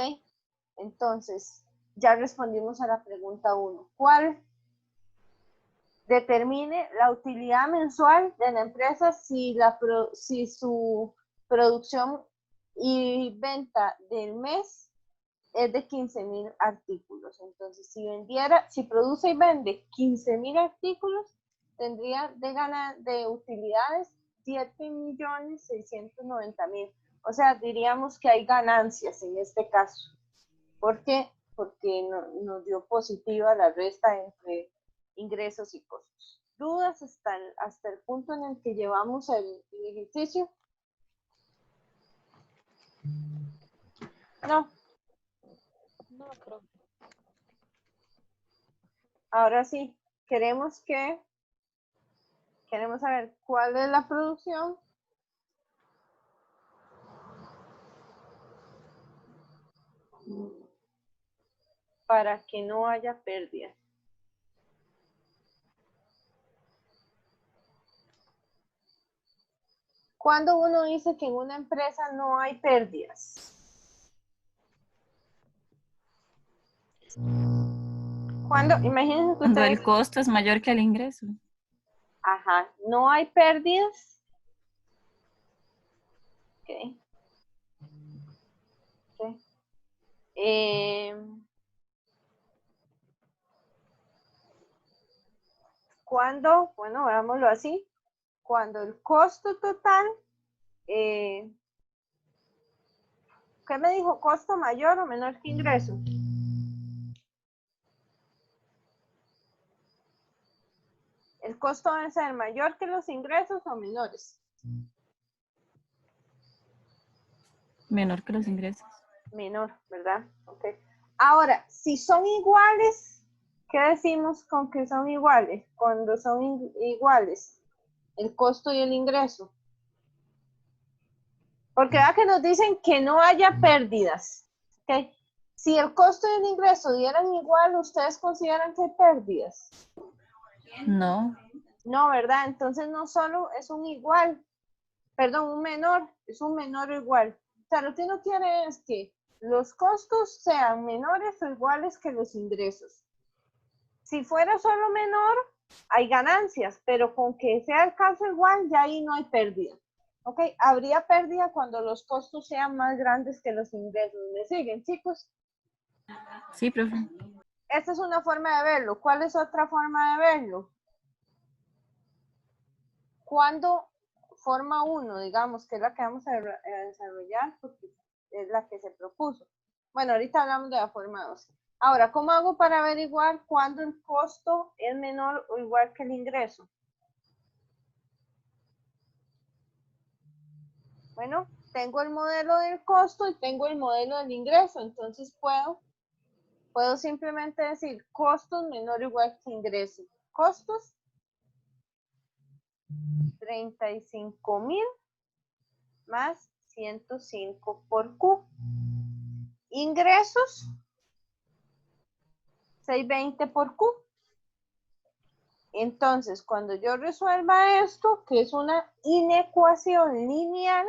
A: Entonces, ya respondimos a la pregunta 1. ¿Cuál determine la utilidad mensual de la empresa si su producción y venta del mes es de 15,000 artículos? Entonces, si produce y vende 15,000 artículos, tendría de utilidades 7.690.000. O sea, diríamos que hay ganancias en este caso. ¿Por qué? Porque nos dio positiva la resta entre ingresos y costos. ¿Dudas hasta el punto en el que llevamos el ejercicio? No.
C: No, creo.
A: Ahora sí, queremos saber cuál es la producción para que no haya pérdida. ¿Cuándo uno dice que en una empresa no hay pérdidas? Cuando, imagínense que
C: Cuando el
A: ustedes,
C: costo es mayor que el ingreso.
A: ajá, no hay pérdidas. Ok. Okay. Cuando, bueno, veámoslo así, cuando el costo total, ¿qué me dijo? ¿Costo mayor o menor que ingreso? ¿El costo debe ser mayor que los ingresos o menores?
C: Menor que los ingresos.
A: Menor, ¿verdad? Ok. Ahora, si son iguales, ¿qué decimos con que son iguales? Cuando son iguales. el costo y el ingreso. Porque vea que nos dicen que no haya pérdidas. ¿Okay? Si el costo y el ingreso dieran igual, ¿ustedes consideran que hay pérdidas?
C: No.
A: No, ¿verdad? Entonces no solo es un igual, perdón, un menor, es un menor o igual. O sea, lo que uno quiere es que los costos sean menores o iguales que los ingresos. Si fuera solo menor, hay ganancias, pero con que sea el caso igual, ya ahí no hay pérdida. ¿Ok? Habría pérdida cuando los costos sean más grandes que los ingresos. ¿Me siguen, chicos?
C: Sí, profe.
A: Esta es una forma de verlo. ¿Cuál es otra forma de verlo? Cuando forma 1, digamos, que es la que vamos a desarrollar, porque es la que se propuso. Bueno, ahorita hablamos de la forma 2. Ahora, ¿cómo hago para averiguar cuándo el costo es menor o igual que el ingreso? Bueno, tengo el modelo del costo y tengo el modelo del ingreso, entonces puedo simplemente decir costos menor o igual que ingreso. Costos, 35,000 más 105 por Q. Ingresos, 620 por Q. Entonces, cuando yo resuelva esto, que es una inecuación lineal,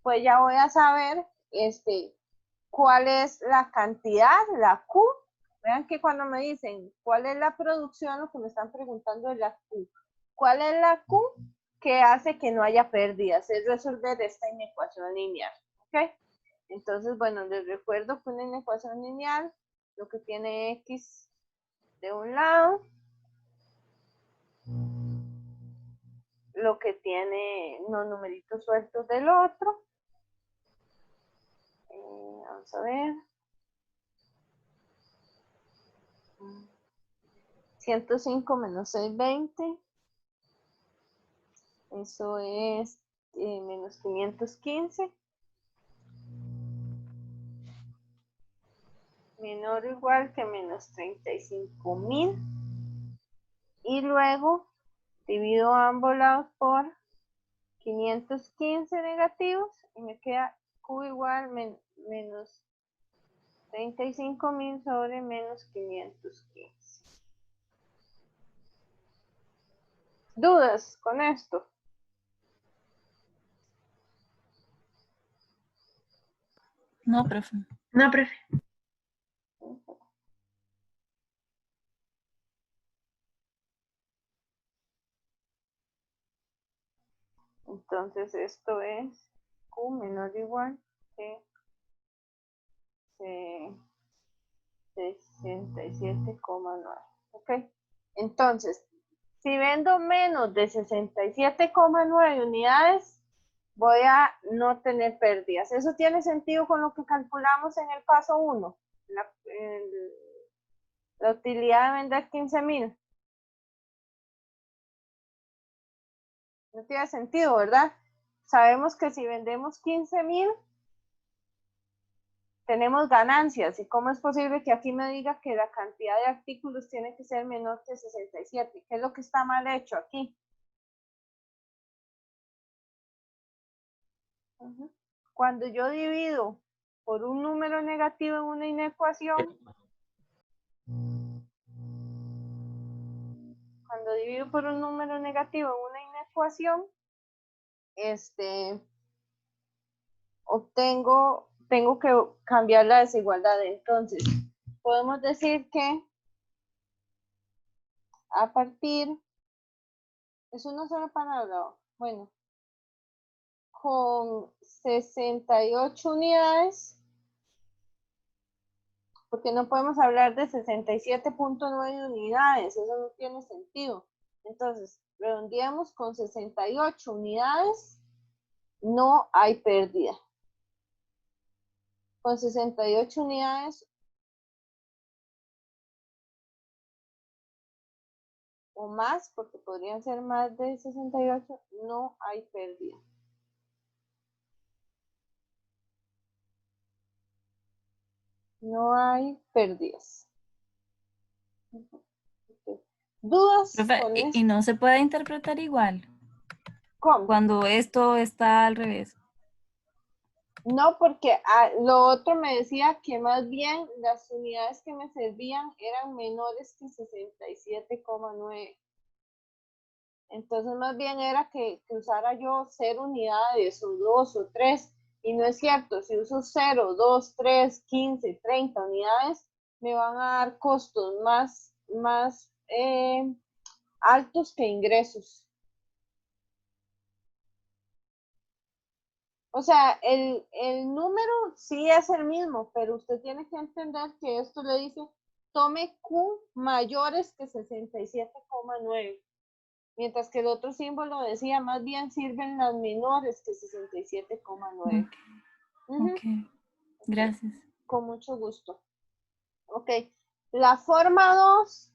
A: pues ya voy a saber cuál es la cantidad, la Q. Vean que cuando me dicen cuál es la producción, lo que me están preguntando es la Q. ¿Cuál es la Q que hace que no haya pérdidas? Es resolver esta inecuación lineal. ¿Ok? Entonces, bueno, les recuerdo que una inecuación lineal, lo que tiene X de un lado, lo que tiene los numeritos sueltos del otro. Vamos a ver. 105 menos 620. Eso es menos 515. Menor o igual que menos 35,000. Y luego divido ambos lados por 515 negativos y me queda Q igual menos 35,000 sobre menos 515. ¿Dudas con esto?
C: No, profe.
E: No, profe.
A: Entonces esto es Q menor o igual que 67,9. ¿Ok? Entonces, si vendo menos de 67,9 unidades, voy a no tener pérdidas. Eso tiene sentido con lo que calculamos en el paso 1. La utilidad de vender 15,000. No tiene sentido, ¿verdad? Sabemos que si vendemos 15,000, tenemos ganancias. ¿Y cómo es posible que aquí me diga que la cantidad de artículos tiene que ser menor que 67? ¿Qué es lo que está mal hecho aquí? Cuando yo divido por un número negativo en una inecuación, tengo que cambiar la desigualdad. Entonces, podemos decir que a partir, es una sola palabra, bueno, con 68 unidades, porque no podemos hablar de 67,9 unidades, eso no tiene sentido. Entonces, redondeamos con 68 unidades, no hay pérdida. Con 68 unidades o más, porque podrían ser más de 68, no hay pérdida. No hay pérdidas. ¿Dudas
C: Profe,
A: con
C: y
A: esto?
C: no se puede interpretar igual.
A: ¿Cómo?
C: Cuando esto está al revés.
A: No, porque lo otro me decía que más bien las unidades que me servían eran menores que 67,9. Entonces más bien era que usara yo 0 unidades o 2 o 3. Y no es cierto, si uso 0, 2, 3, 15, 30 unidades, me van a dar costos más altos que ingresos. O sea, el número sí es el mismo, pero usted tiene que entender que esto le dice, tome Q mayores que 67,9. Mientras que el otro símbolo decía, más bien sirven las menores que 67,9.
C: Ok, gracias.
A: Con mucho gusto. Ok, la forma 2,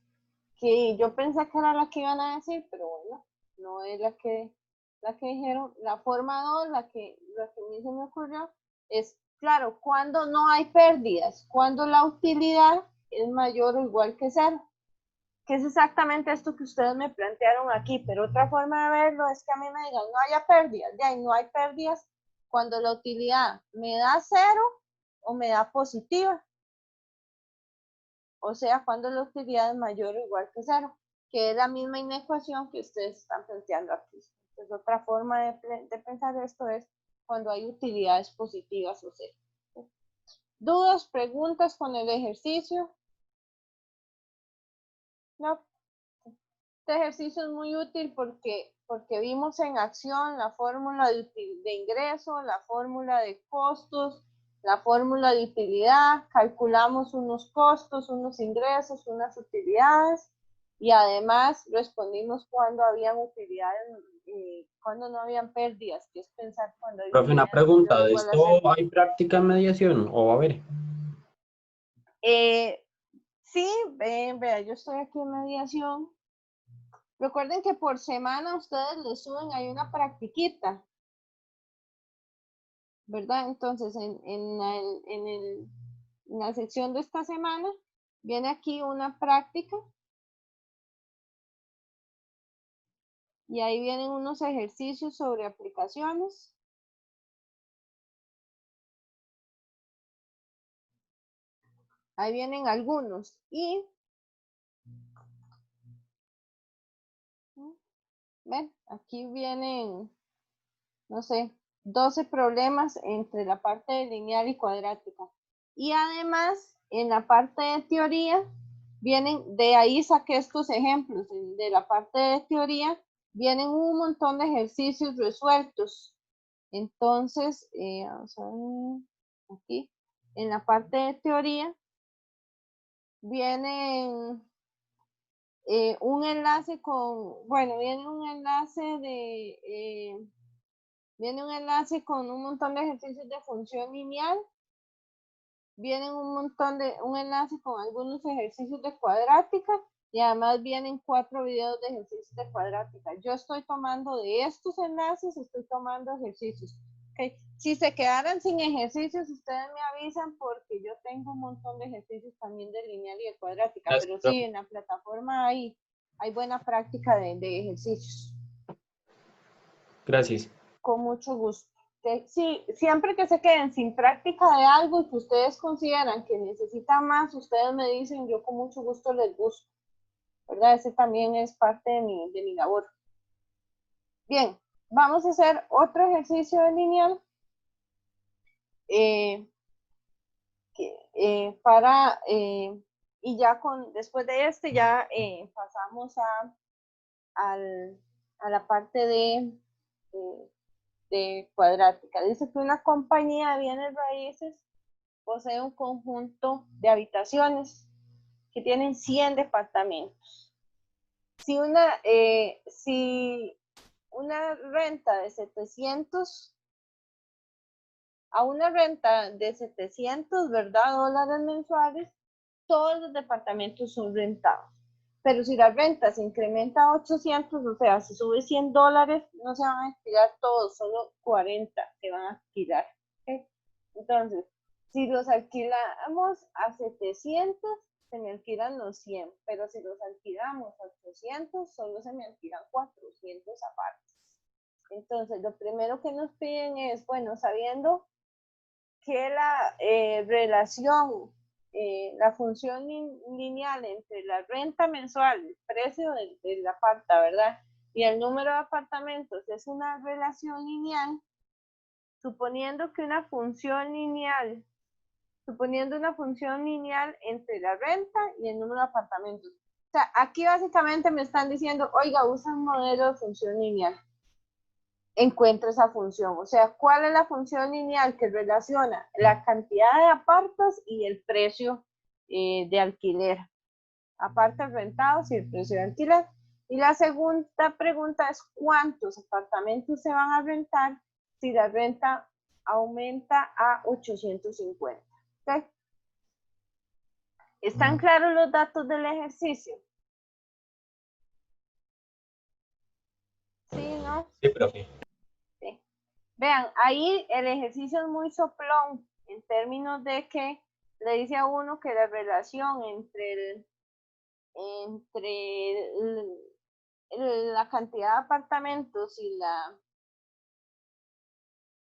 A: que yo pensé que era la que iban a decir, pero bueno, no es la que dijeron. La forma 2, la que a mí se me ocurrió, es, claro, cuando no hay pérdidas, cuando la utilidad es mayor o igual que 0. Que es exactamente esto que ustedes me plantearon aquí, pero otra forma de verlo es que a mí me digan, no haya pérdidas, ya no hay pérdidas cuando la utilidad me da 0 o me da positiva. O sea, cuando la utilidad es mayor o igual que 0, que es la misma inecuación que ustedes están planteando aquí. Entonces, otra forma de pensar esto es cuando hay utilidades positivas o 0. ¿Dudas, preguntas con el ejercicio? No. Este ejercicio es muy útil porque vimos en acción la fórmula de ingreso, la fórmula de costos, la fórmula de utilidad, calculamos unos costos, unos ingresos, unas utilidades y además respondimos cuando habían utilidades y cuando no habían pérdidas, que es pensar cuando hay
B: Profe, una
A: utilidades mayores
B: pregunta,
A: o
B: ¿de
A: igual a 0.
B: esto hay práctica en mediación o va a haber?
A: Sí, vea, yo estoy aquí en mediación. Recuerden que por semana ustedes le suben ahí una practiquita, ¿verdad? Entonces, en la sección de esta semana, viene aquí una práctica y ahí vienen unos ejercicios sobre aplicaciones. Ahí vienen algunos y, ven, aquí vienen, no sé, 12 problemas entre la parte de lineal y cuadrática. Y además, en la parte de teoría, vienen, de ahí saqué estos ejemplos, de la parte de teoría, vienen un montón de ejercicios resueltos. Entonces, vamos a ver, aquí, en la parte de teoría, vienen un enlace con, bueno, viene un enlace con un montón de ejercicios de función lineal, vienen un enlace con algunos ejercicios de cuadrática y además vienen 4 videos de ejercicios de cuadrática. Yo estoy tomando de estos enlaces, estoy tomando ejercicios. Okay. Si se quedaran sin ejercicios, ustedes me avisan porque yo tengo un montón de ejercicios también de lineal y de cuadrática,
B: Gracias,
A: pero sí,
B: profe.
A: en la plataforma hay buena práctica de ejercicios.
B: Gracias.
A: Con mucho gusto. Sí, siempre que se queden sin práctica de algo y que ustedes consideran que necesitan más, ustedes me dicen, yo con mucho gusto les busco, ¿verdad? Ese también es parte de mi labor. Bien, vamos a hacer otro ejercicio de lineal y ya después de este ya pasamos a la parte de cuadrática. Dice que una compañía de bienes raíces posee un conjunto de habitaciones que tienen 100 departamentos. Si una renta de 700 a una renta de 700, ¿verdad? Dólares mensuales, todos los departamentos son rentados. Pero si la renta se incrementa a 800, o sea, si sube $100, no se van a alquilar todos, solo 40 se van a alquilar. ¿Okay? Entonces, si los alquilamos a 700, se me alquilan los 100, pero si los alquilamos a 800, solo se me alquilan 400 aparte. Entonces, lo primero que nos piden es, bueno, sabiendo que la relación, la función lineal entre la renta mensual, el precio del aparta, ¿verdad? Y el número de apartamentos es una relación lineal, suponiendo una función lineal entre la renta y el número de apartamentos. O sea, aquí básicamente me están diciendo, oiga, usa un modelo de función lineal. Encuentra esa función. O sea, ¿cuál es la función lineal que relaciona la cantidad de apartas y el precio de alquiler? Apartas rentados y el precio de alquiler. Y la segunda pregunta es, ¿cuántos apartamentos se van a rentar si la renta aumenta a 850? ¿Okay? ¿Están claros los datos del ejercicio? ¿Sí, no?
B: Sí, profe.
A: Sí. Vean, ahí el ejercicio es muy soplón en términos de que le dice a uno que la relación entre la cantidad de apartamentos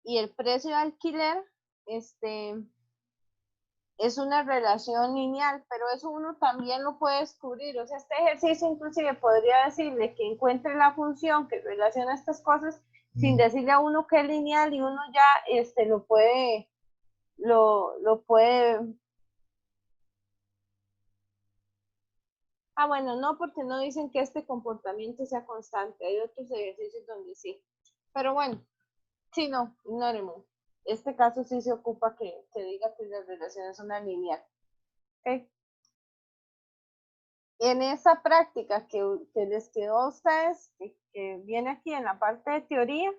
A: y el precio de alquiler es una relación lineal, pero eso uno también lo puede descubrir. O sea, este ejercicio inclusive podría decirle que encuentre la función que relaciona estas cosas sin decirle a uno que es lineal, y uno ya lo puede bueno, no, porque no dicen que este comportamiento sea constante. Hay otros ejercicios donde sí. Pero bueno, sí, no, ignoremos. Este caso sí se ocupa que diga que las relaciones son lineal. ¿Okay? En esa práctica que les quedó a ustedes, que viene aquí en la parte de teoría,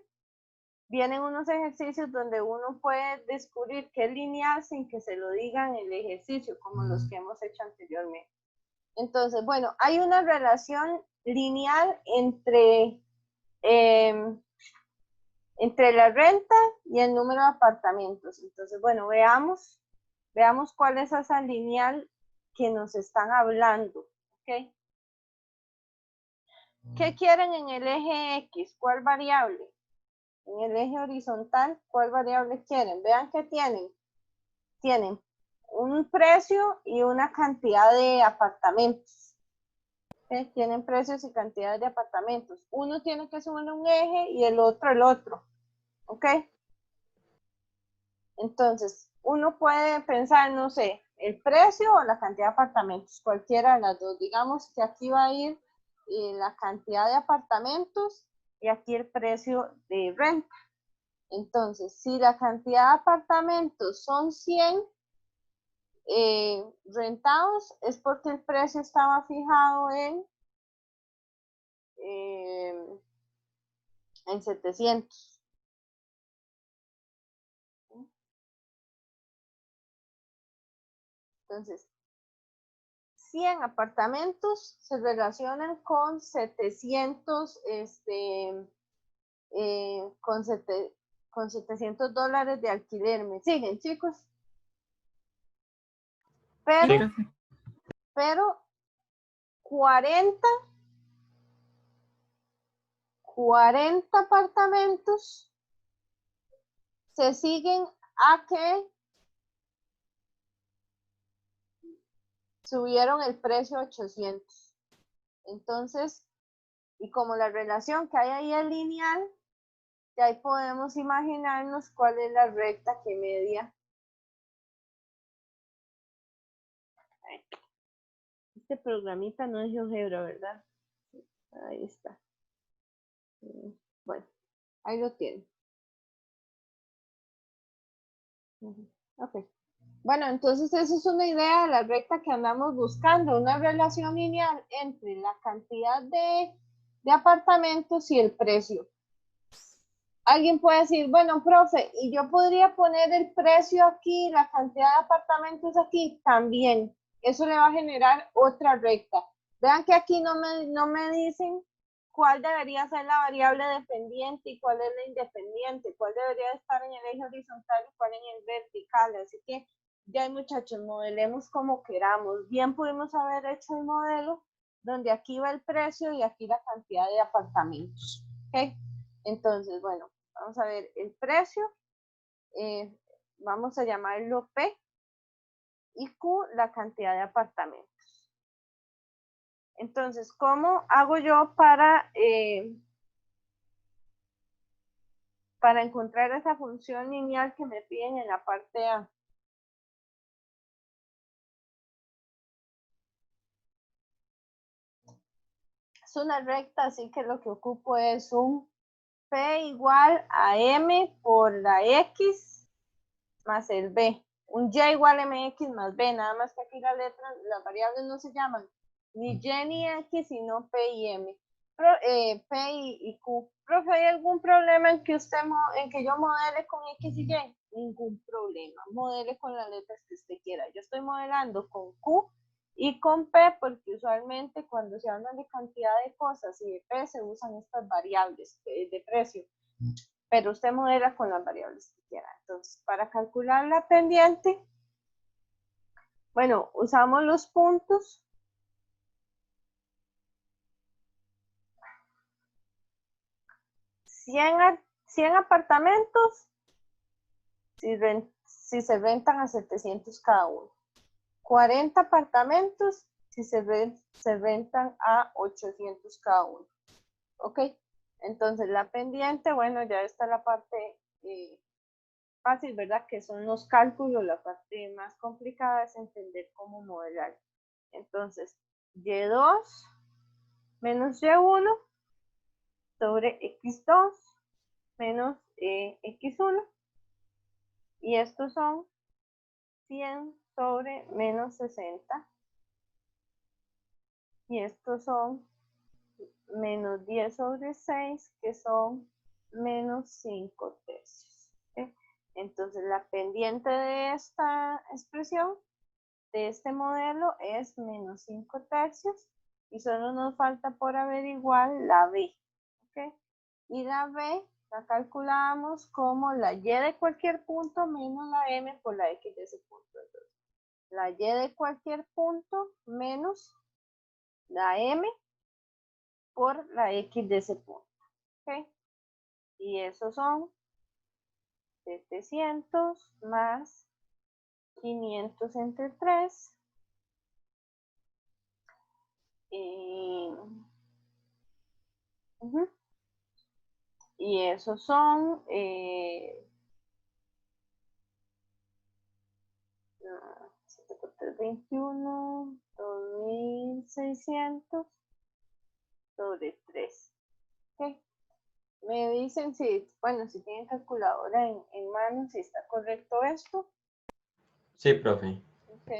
A: vienen unos ejercicios donde uno puede descubrir qué es lineal sin que se lo digan en el ejercicio, como los que hemos hecho anteriormente. Entonces, bueno, hay una relación lineal entre la renta y el número de apartamentos. Entonces, bueno, veamos cuál es esa lineal que nos están hablando. ¿Ok? ¿Qué quieren en el eje X? ¿Cuál variable? En el eje horizontal, ¿cuál variable quieren? Vean que tienen un precio y una cantidad de apartamentos. ¿Okay? Tienen precios y cantidades de apartamentos. Uno tiene que sumar un eje y el otro el otro. ¿Ok? Entonces, uno puede pensar, no sé, el precio o la cantidad de apartamentos, cualquiera de las dos. Digamos que aquí va a ir la cantidad de apartamentos y aquí el precio de renta. Entonces, si la cantidad de apartamentos son 100 rentados, es porque el precio estaba fijado en 700. Entonces, 100 apartamentos se relacionan con 700, con $700 de alquiler. ¿Me siguen, chicos? Pero 40 apartamentos se siguen a que subieron el precio a 800. Entonces, y como la relación que hay ahí es lineal, ya ahí podemos imaginarnos cuál es la recta que media. Este programita no es GeoGebra, ¿verdad? Ahí está. Bueno, ahí lo tienen. Ok. Bueno, entonces esa es una idea de la recta que andamos buscando, una relación lineal entre la cantidad de apartamentos y el precio. Alguien puede decir, bueno, profe, ¿y yo podría poner el precio aquí, la cantidad de apartamentos aquí? También. Eso le va a generar otra recta. Vean que aquí no me dicen cuál debería ser la variable dependiente y cuál es la independiente, cuál debería estar en el eje horizontal y cuál en el vertical. Así que ya, muchachos, modelemos como queramos. Bien pudimos haber hecho el modelo donde aquí va el precio y aquí la cantidad de apartamentos. ¿Ok? Entonces, bueno, vamos a ver el precio. Vamos a llamarlo P y Q la cantidad de apartamentos. Entonces, ¿cómo hago yo para encontrar esa función lineal que me piden en la parte A? Es una recta, así que lo que ocupo es un P igual a M por la X más el B. Un Y igual a MX más B, nada más que aquí las letras, las variables no se llaman ni Y ni X, sino P y M. P y Q. Profe, ¿hay algún problema en que yo modele con X y Y? Ningún problema. Modele con las letras que usted quiera. Yo estoy modelando con Q y con P porque usualmente cuando se habla de cantidad de cosas y de P se usan estas variables de precio. Pero usted modela con las variables que quiera. Entonces, para calcular la pendiente, bueno, usamos los puntos. $100 apartamentos si se rentan a 700 cada uno. 40 apartamentos si se rentan a 800 cada uno. ¿Ok? Entonces la pendiente, bueno, ya está la parte fácil, ¿verdad? Que son los cálculos. La parte más complicada es entender cómo modelar. Entonces, Y2 menos Y1 sobre X2 menos X1. Y estos son 100 sobre menos 60. Y estos son menos 10 sobre 6, que son menos 5 tercios. ¿Okay? Entonces, la pendiente de esta expresión, de este modelo, es menos 5 tercios. Y solo nos falta por averiguar la B. ¿Okay? Y la B la calculamos como la Y de cualquier punto menos la M por la X de ese punto. Entonces, la Y de cualquier punto menos la M por la X de ese punto. ¿Okay? Y esos son 700 más 500 entre 3. Y esos son 21, 2600 sobre 3. ¿Okay? Me dicen si tienen calculadora en mano, si está correcto esto.
B: Sí, profe.
A: Ok.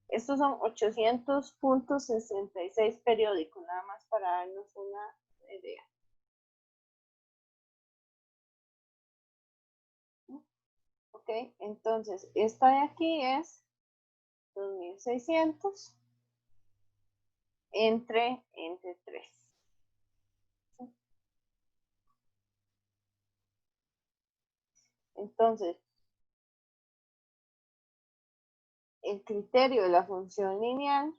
A: Estos son 800.66 periódicos, nada más para darnos una idea. Ok, entonces esta de aquí es 2600 entre 3. Entonces, el criterio de la función lineal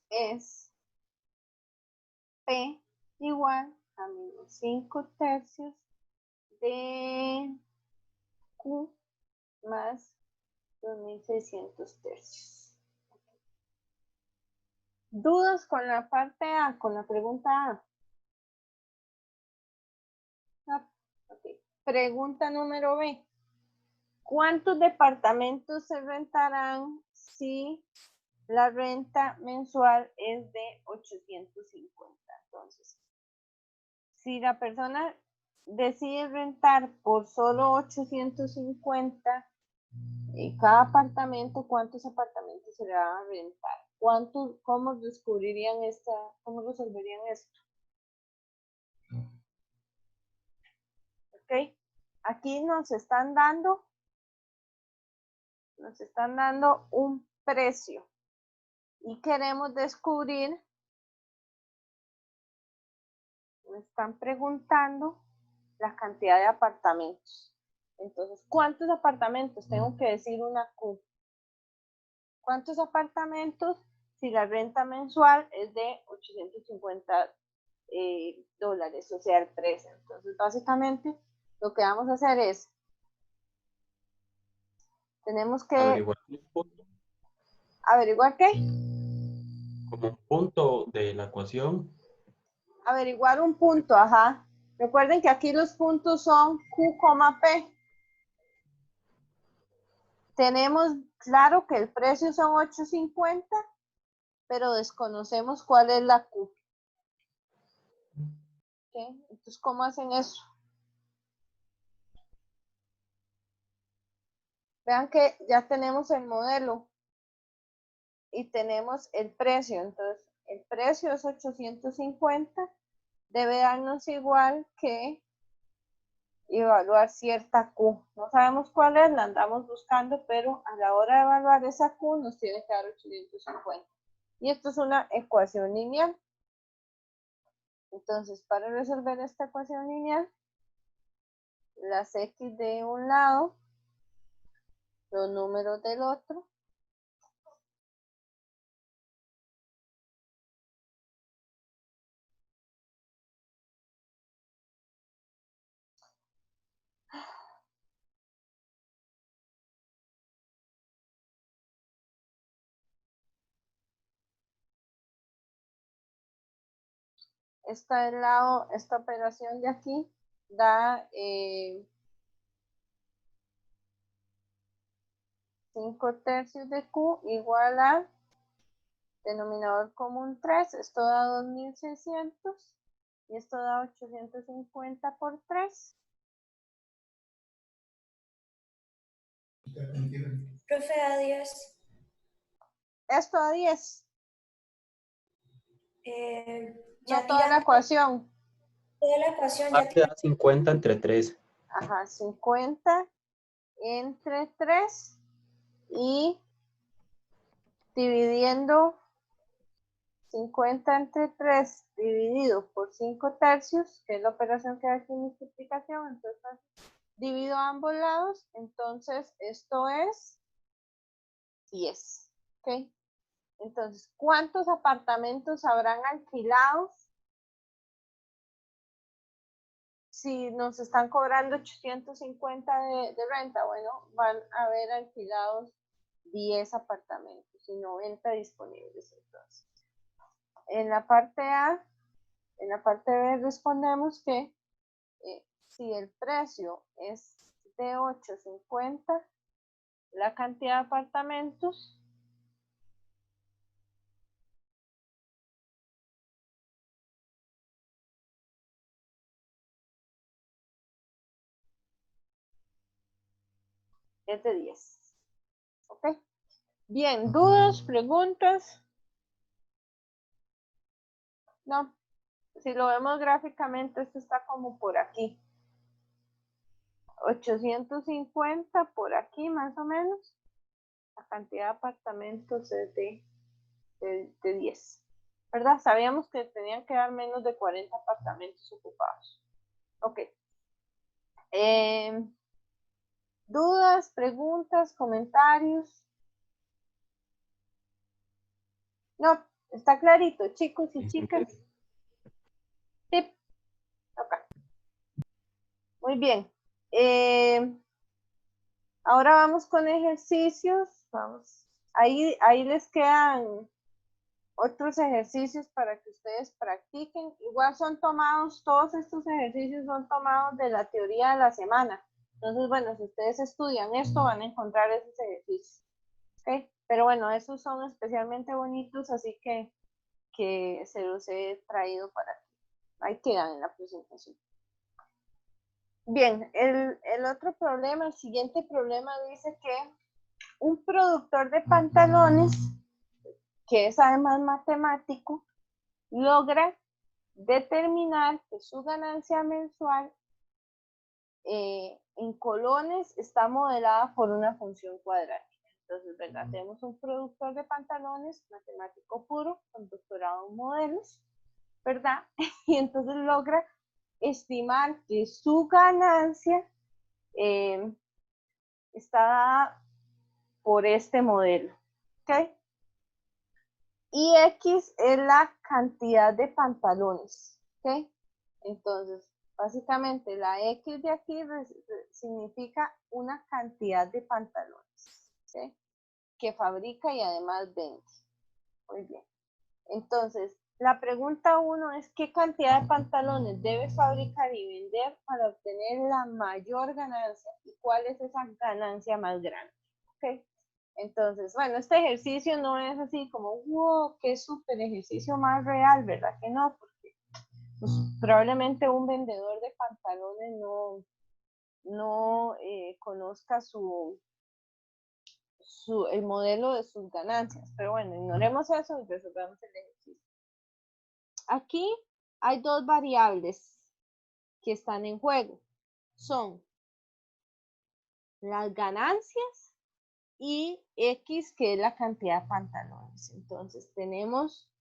A: es P igual a menos 5 tercios de Q más 2600 tercios. ¿Dudas con la parte A, con la pregunta A? No. Okay. Pregunta número B. ¿Cuántos departamentos se rentarán si la renta mensual es de 850? Entonces, si la persona decide rentar por solo 850 cada apartamento, ¿cuántos apartamentos se le van a rentar? ¿Cómo descubrirían cómo resolverían esto? Ok, aquí nos están dando un precio y queremos descubrir me están preguntando la cantidad de apartamentos. Entonces, ¿cuántos apartamentos? Tengo que decir una Q. ¿Cuántos apartamentos si la renta mensual es de 850 dólares, o sea, el precio? Entonces, básicamente, lo que vamos a hacer es, tenemos que
B: Averiguar un punto,
A: averiguar qué.
B: como un punto de la ecuación.
A: Averiguar un punto, ajá. Recuerden que aquí los puntos son Q, P. Tenemos claro que el precio son 8.50, pero desconocemos cuál es la Q. ¿Okay? Entonces, ¿cómo hacen eso? Vean que ya tenemos el modelo y tenemos el precio. Entonces, el precio es 850. Debe darnos igual que evaluar cierta Q. No sabemos cuál es, la andamos buscando, pero a la hora de evaluar esa Q nos tiene que dar 850. Y esto es una ecuación lineal. Entonces, para resolver esta ecuación lineal, las X de un lado, los números del otro, esta operación de aquí da 5 tercios de Q igual a denominador común 3. Esto da 2600 y esto da 850 por 3.
E: Profe, adiós.
A: Esto da 10.
E: Ya
A: No toda la
E: tirando
A: ecuación.
E: toda la ecuación, ya
B: Parte da 50 entre 3.
A: Ajá, 50 entre 3 y dividiendo 50 entre 3 dividido por 5 tercios, que es la operación que da aquí en multiplicación. Entonces, divido ambos lados, entonces esto es 10. ¿Ok? Entonces, ¿cuántos apartamentos habrán alquilados si nos están cobrando 850 de renta? Bueno, van a haber alquilados 10 apartamentos y 90 disponibles. Entonces, en la parte A, en la parte B respondemos que si el precio es de 8.50, la cantidad de apartamentos es de 10. ¿Ok? Bien, ¿dudas, preguntas? No. Si lo vemos gráficamente, esto está como por aquí. 850 por aquí más o menos. La cantidad de apartamentos es de 10. ¿Verdad? Sabíamos que tenían que dar menos de 40 apartamentos ocupados. Ok. ¿Dudas, preguntas, comentarios? No, está clarito, chicos y chicas. Sí. Ok. Muy bien. Ahora vamos con ejercicios. Vamos. Ahí les quedan otros ejercicios para que ustedes practiquen. Igual son tomados, todos estos ejercicios son tomados de la teoría de la semana. Entonces, bueno, si ustedes estudian esto, van a encontrar esos ejercicios. ¿Okay? Pero bueno, esos son especialmente bonitos, así que se los he traído para aquí. Ahí quedan en la presentación. Bien, el otro problema, el siguiente problema dice que un productor de pantalones, que es además matemático, logra determinar que su ganancia mensual en colones está modelada por una función cuadrática. Entonces, ¿verdad? Tenemos un productor de pantalones, matemático puro, con doctorado en modelos, ¿verdad? Y entonces logra estimar que su ganancia está dada por este modelo, ¿ok? Y X es la cantidad de pantalones, ¿ok? Entonces, básicamente la X de aquí significa una cantidad de pantalones, ¿ok? Que fabrica y además vende. Muy bien. Entonces, la pregunta 1 es ¿qué cantidad de pantalones debe fabricar y vender para obtener la mayor ganancia? ¿Y cuál es esa ganancia más grande? ¿Ok? Entonces, bueno, este ejercicio no es así como, wow, qué súper ejercicio más real, ¿verdad que no? Porque pues, probablemente un vendedor de pantalones no conozca el modelo de sus ganancias. Pero bueno, ignoremos eso y resolvamos el ejercicio. Aquí hay dos variables que están en juego. Son las ganancias y X, que es la cantidad de pantalones. Entonces tenemos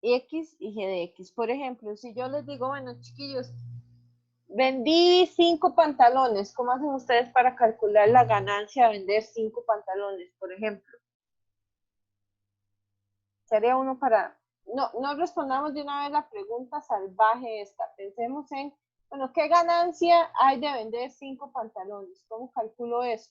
A: X y G de X. Por ejemplo, si yo les digo, bueno, chiquillos, vendí 5 pantalones, ¿cómo hacen ustedes para calcular la ganancia de vender 5 pantalones, por ejemplo? Sería uno para... No respondamos de una vez la pregunta salvaje esta. Pensemos en, bueno, ¿qué ganancia hay de vender 5 pantalones? ¿Cómo calculo eso?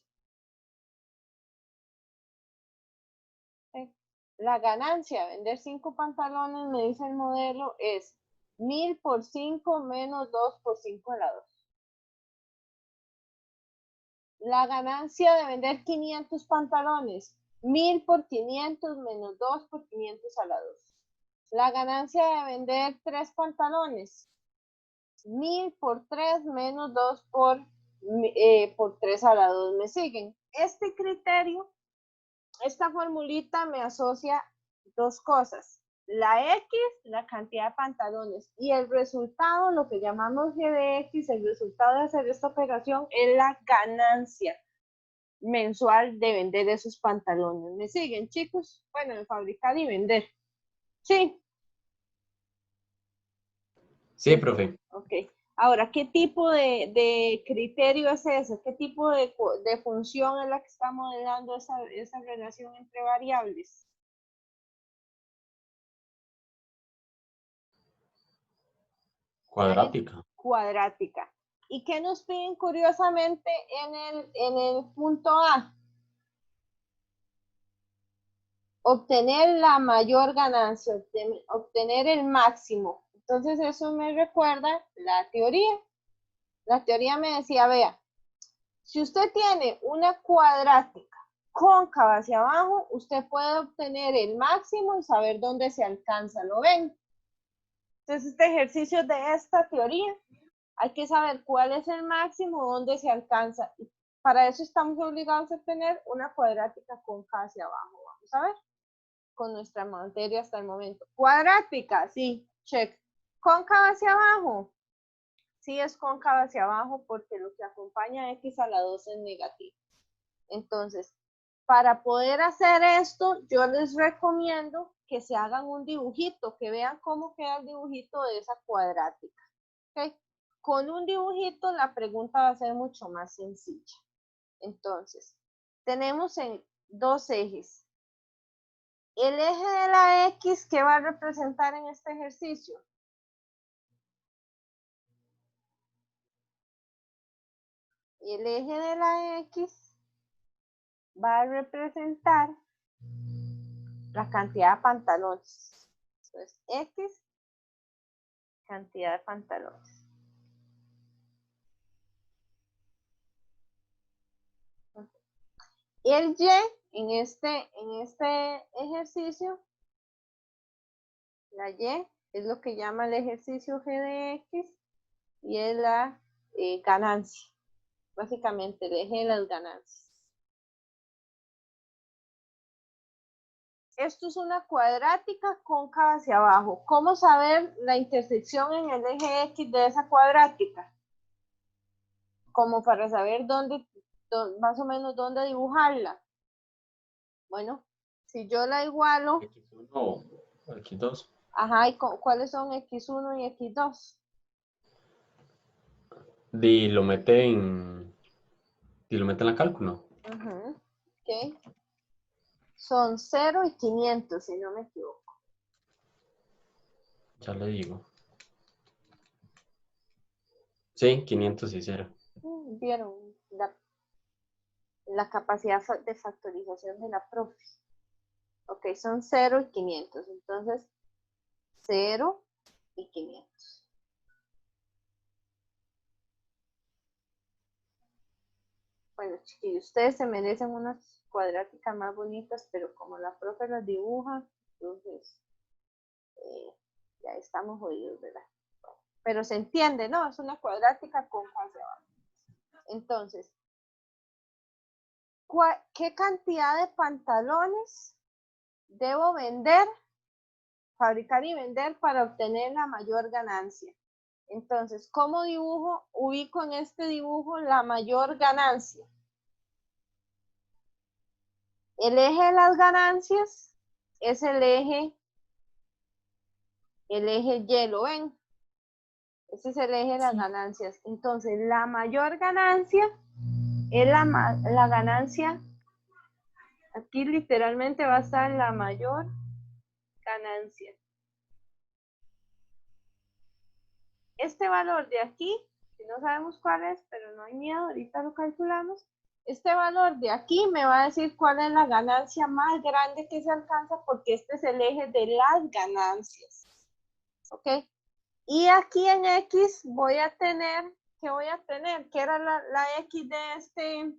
A: La ganancia de vender 5 pantalones, me dice el modelo, es 1000 por 5 menos 2 por 5 a la 2. La ganancia de vender 500 pantalones, 1000 por 500 menos 2 por 500 a la 2. La ganancia de vender 3 pantalones, 1000 por 3 menos 2 por 3 a la 2. ¿Me siguen? Este criterio, esta formulita me asocia dos cosas. La X, la cantidad de pantalones, y el resultado, lo que llamamos G de X, el resultado de hacer esta operación es la ganancia mensual de vender esos pantalones. ¿Me siguen, chicos? Bueno, de fabricar y vender. Sí.
B: Sí, profe.
A: Ok. Ahora, ¿qué tipo de criterio es ese? ¿Qué tipo de función es la que está modelando esa relación entre variables?
B: Cuadrática.
A: Cuadrática. ¿Y qué nos piden curiosamente en el punto A? Obtener la mayor ganancia, obtener el máximo. Entonces eso me recuerda la teoría. La teoría me decía, vea, si usted tiene una cuadrática cóncava hacia abajo, usted puede obtener el máximo y saber dónde se alcanza, ¿lo ven? Entonces este ejercicio de esta teoría, hay que saber cuál es el máximo, dónde se alcanza. Y para eso estamos obligados a tener una cuadrática cóncava hacia abajo. Vamos a ver con nuestra materia hasta el momento. Cuadrática, sí, check. Cóncava hacia abajo. Sí es cóncava hacia abajo porque lo que acompaña a X a la 2 es negativo. Entonces, para poder hacer esto, yo les recomiendo que se hagan un dibujito, que vean cómo queda el dibujito de esa cuadrática. ¿Okay? Con un dibujito la pregunta va a ser mucho más sencilla. Entonces, tenemos en dos ejes. El eje de la X, ¿qué va a representar en este ejercicio? El eje de la X va a representar la cantidad de pantalones. Entonces, X, cantidad de pantalones. El Y, en este ejercicio, la Y es lo que llama el ejercicio G de X y es la ganancia. Básicamente, el eje de las ganancias. Esto es una cuadrática cóncava hacia abajo. ¿Cómo saber la intersección en el eje X de esa cuadrática? Como para saber dónde, más o menos dónde dibujarla. Bueno, si yo la igualo.
B: X1, X2.
A: Ajá, ¿y cuáles son X1 y X2?
B: Y lo mete en la cálculo.
A: Ujú, ok. Son 0 y 500, si no me equivoco.
B: Ya le digo. Sí, 500 y 0.
A: Vieron la capacidad de factorización de la profe. Ok, son 0 y 500. Entonces, 0 y 500. Bueno, chiquillos, ustedes se merecen unas cuadráticas más bonitas, pero como la profe las dibuja, entonces ya estamos jodidos, ¿verdad? Pero se entiende, ¿no? Es una cuadrática con fase abajo. Entonces, ¿qué cantidad de pantalones debo vender, fabricar y vender para obtener la mayor ganancia? Entonces, ¿cómo dibujo? Ubico en este dibujo la mayor ganancia. El eje de las ganancias es el eje Y, ¿lo ven? Ese es el eje de las ganancias. Entonces, la mayor ganancia es la ganancia. Aquí literalmente va a estar la mayor ganancia. Este valor de aquí, si no sabemos cuál es, pero no hay miedo, ahorita lo calculamos. Este valor de aquí me va a decir cuál es la ganancia más grande que se alcanza, porque este es el eje de las ganancias. ¿Ok? Y aquí en X voy a tener, ¿qué voy a tener? ¿Qué era la X de este?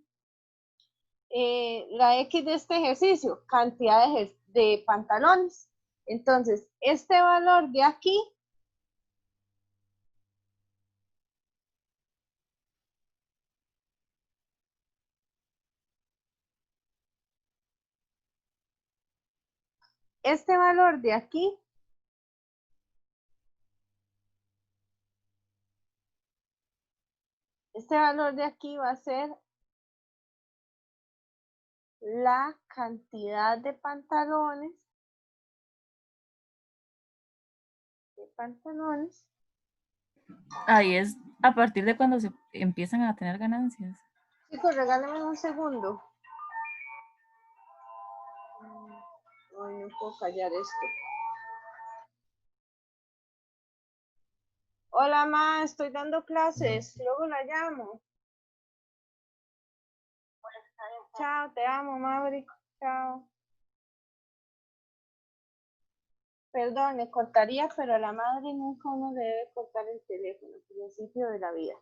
A: La X de este ejercicio, cantidad de pantalones. Entonces, este valor de aquí este valor de aquí va a ser la cantidad de pantalones
C: Ahí es a partir de cuando se empiezan a tener ganancias.
A: Chicos, regálenme un segundo. Ay, no puedo callar esto. Hola, ma, estoy dando clases. Luego la llamo. Chao, te amo, Maverick. Chao. Perdón, le cortaría, pero a la madre nunca uno le debe cortar el teléfono, principio de la vida.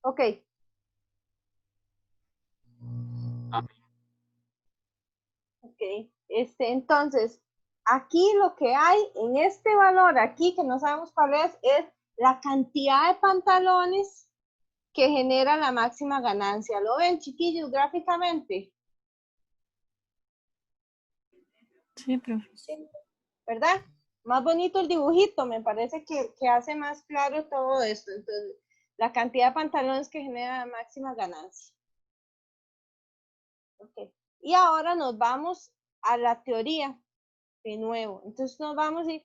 A: Ok. Ok. Entonces, aquí lo que hay en este valor aquí, que no sabemos cuál es la cantidad de pantalones que genera la máxima ganancia. ¿Lo ven, chiquillos, gráficamente?
C: Sí, profe.
E: Sí.
A: ¿Verdad? Más bonito el dibujito, me parece que hace más claro todo esto. Entonces, la cantidad de pantalones que genera la máxima ganancia. Ok. Y ahora nos vamos a la teoría de nuevo. Entonces nos vamos y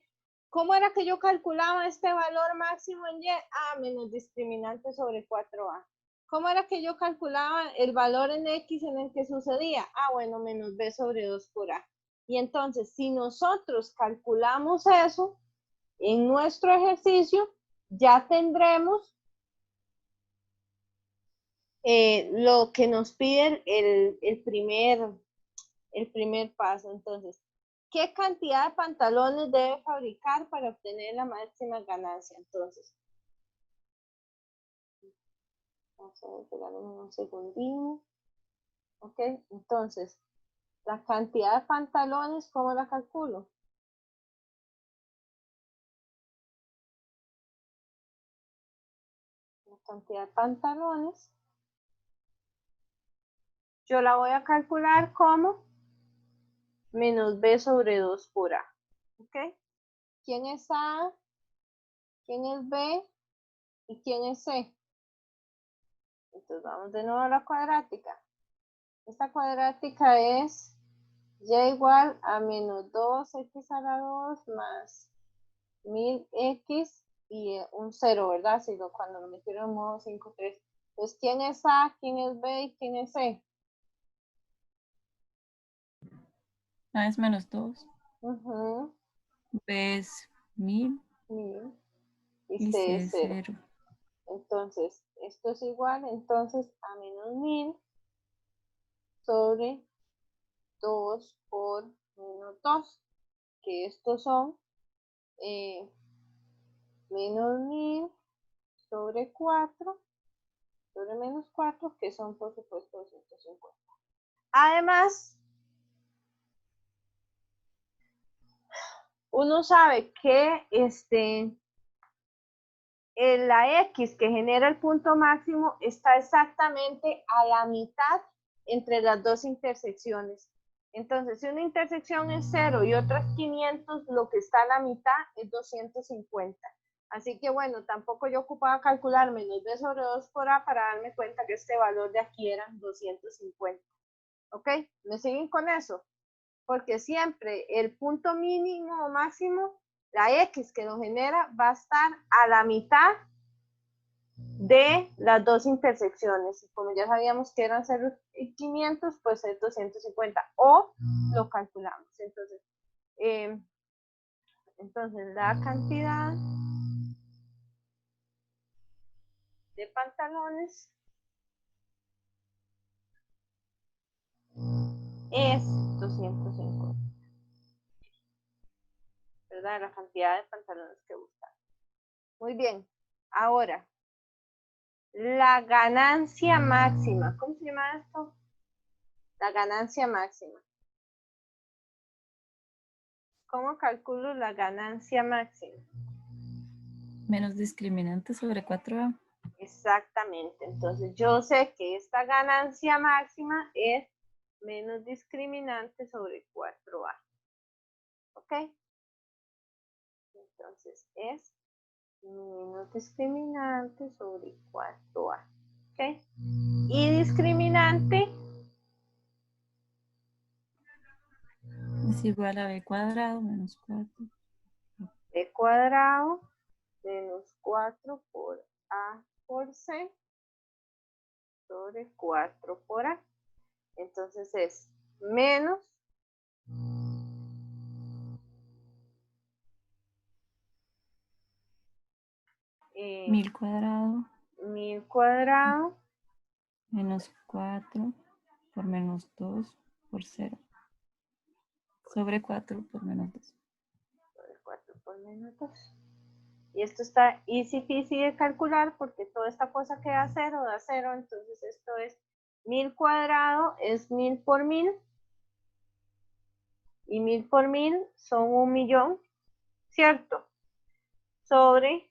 A: ¿cómo era que yo calculaba este valor máximo en Y? Menos discriminante sobre 4A. ¿Cómo era que yo calculaba el valor en X en el que sucedía? Bueno, menos B sobre 2 por A. Y entonces, si nosotros calculamos eso en nuestro ejercicio, ya tendremos lo que nos pide el primer paso. Entonces, ¿qué cantidad de pantalones debe fabricar para obtener la máxima ganancia? Entonces, vamos a ver, regálame un segundín. Ok, entonces, la cantidad de pantalones, ¿cómo la calculo? La cantidad de pantalones, yo la voy a calcular como menos B sobre 2 por A. ¿Ok? ¿Quién es A? ¿Quién es B? ¿Y quién es C? Entonces vamos de nuevo a la cuadrática. Esta cuadrática es y igual a menos 2x a la 2 más 1000x y un 0, ¿verdad? Si cuando lo metieron en modo 5.3. Pues, ¿quién es A, quién es B y quién es C?
C: A es -2.
A: Ujú,
C: B es 1000
A: 1000 y
C: y
A: C
C: C
A: es
C: es
A: 0.
C: 0.
A: Entonces, esto es igual, entonces, a menos 1000 sobre 2 por menos 2, que estos son menos 1000 sobre 4 sobre menos 4, que son por supuesto 250. Además, uno sabe que la X que genera el punto máximo está exactamente a la mitad entre las dos intersecciones. Entonces, si una intersección es 0 y otra es 500, lo que está a la mitad es 250. Así que bueno, tampoco yo ocupaba calcular menos b sobre 2 por a para darme cuenta que este valor de aquí era 250. ¿Ok? ¿Me siguen con eso? Porque siempre el punto mínimo o máximo, la X que lo genera, va a estar a la mitad de las dos intersecciones. Y como ya sabíamos que eran 0 y 500, pues es 250. O lo calculamos. Entonces la cantidad de pantalones es 250. ¿Verdad? La cantidad de pantalones que buscan. Muy bien. Ahora, la ganancia máxima. ¿Cómo se llama esto? La ganancia máxima. ¿Cómo calculo la ganancia máxima?
C: Menos discriminante sobre 4a.
A: Exactamente. Entonces yo sé que esta ganancia máxima es menos discriminante sobre 4a. ¿Ok? Entonces es menos discriminante sobre 4a. ¿Ok? Y discriminante
C: Es igual a b cuadrado menos 4.
A: b cuadrado menos 4 por a por c sobre 4 por a. Entonces es menos
C: 1000 cuadrado
A: 1000 cuadrado
C: menos 4 por menos 2 por 0. Sobre 4 por menos 2.
A: sobre 4 por menos 2. Y esto está easy peasy de calcular porque toda esta cosa que da 0 da 0. Entonces esto es 1000 cuadrado es 1000 por 1000. Y 1000 por 1000 son 1.000.000, ¿cierto? Sobre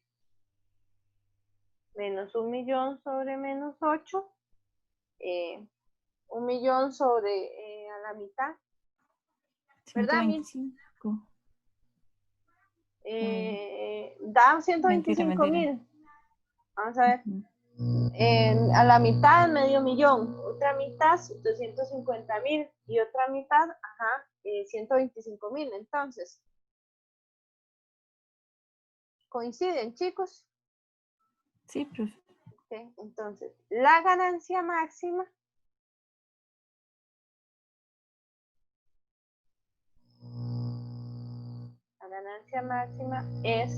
A: menos 1.000.000 sobre menos 8. 1.000.000 sobre a la mitad. ¿Verdad,
C: 125.
A: Da
C: Mentira,
A: 125.000. Vamos a ver.
C: Ujú.
A: A la mitad, medio millón. Otra mitad, 250.000. Y otra mitad, 125.000. Entonces, ¿coinciden, chicos?
C: Sí, profe.
A: Okay. Entonces, la ganancia máxima es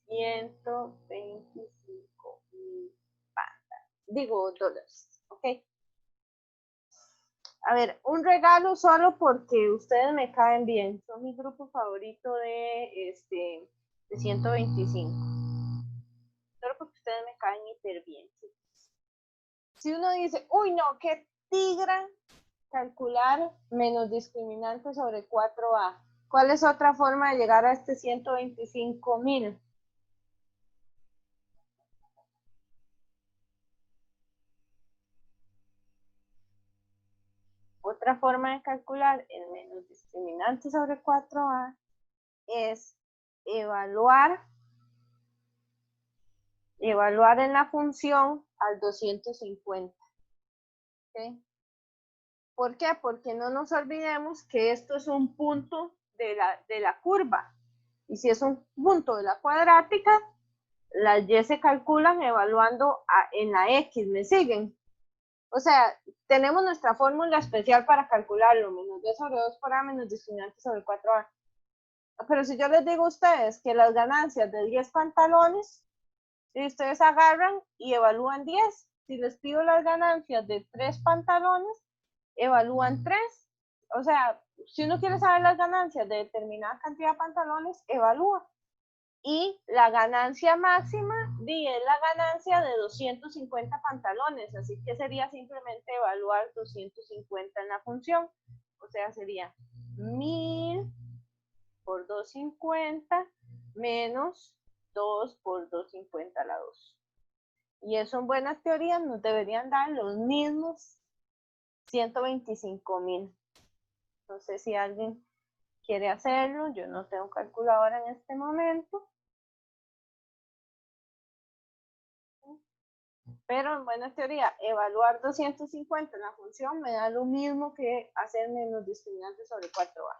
A: 125.000 dólares. ¿Ok? A ver, un regalo solo porque ustedes me caen bien. Son mi grupo favorito de 125. Solo porque ustedes me caen hiper bien. Si uno dice, uy, no, qué tigra calcular menos discriminante sobre 4a. ¿Cuál es otra forma de llegar a este 125.000? Otra forma de calcular el menos discriminante sobre 4a es evaluar en la función al 250. ¿Okay? ¿Por qué? Porque no nos olvidemos que esto es un punto de la curva. Y si es un punto de la cuadrática, las y se calculan evaluando en la x, ¿me siguen? O sea, tenemos nuestra fórmula especial para calcularlo, menos b sobre 2 por a menos discriminante sobre 4a. Pero si yo les digo a ustedes que las ganancias de 10 pantalones, si ustedes agarran y evalúan 10, si les pido las ganancias de 3 pantalones, evalúan 3. O sea, si uno quiere saber las ganancias de determinada cantidad de pantalones, evalúa. Y la ganancia máxima es la ganancia de 250 pantalones, así que sería simplemente evaluar 250 en la función. O sea, sería 1000 por 250 menos 2 por 250 a la 2. Y eso en buenas teorías nos deberían dar los mismos 125,000. No sé si alguien quiere hacerlo, yo no tengo calculadora en este momento. Pero en buena teoría, evaluar 250 en la función me da lo mismo que hacer menos discriminante sobre 4a.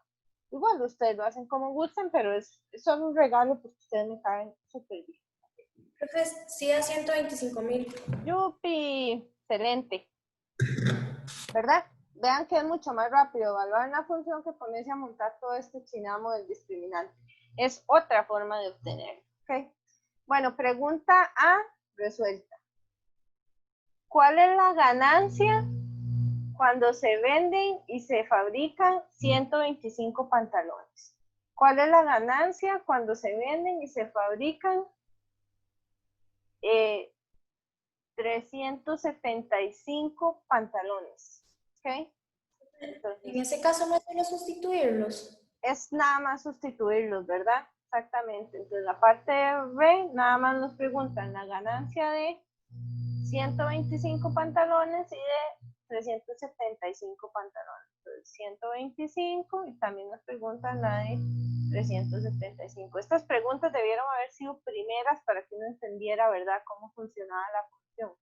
A: Igual ustedes lo hacen como gusten, pero es solo un regalo porque ustedes me caen súper bien.
E: Profe, sí da 125,000.
A: ¡Yupi! Excelente. ¿Verdad? Vean que es mucho más rápido evaluar una función que ponerse a montar todo este chinamo del discriminante. Es otra forma de obtenerlo. ¿Okay? Bueno, pregunta A resuelta. ¿Cuál es la ganancia cuando se venden y se fabrican 125 pantalones? ¿Cuál es la ganancia cuando se venden y se fabrican 375 pantalones? ¿Okay? Entonces,
E: En ese caso no es solo sustituirlos.
A: es nada más sustituirlos, ¿verdad? Exactamente. Entonces, la parte B, nada más nos preguntan la ganancia de 125 pantalones y de 375 pantalones. Entonces, 125 y también nos preguntan la de 375. Estas preguntas debieron haber sido primeras para que uno entendiera, ¿verdad?, cómo funcionaba la función.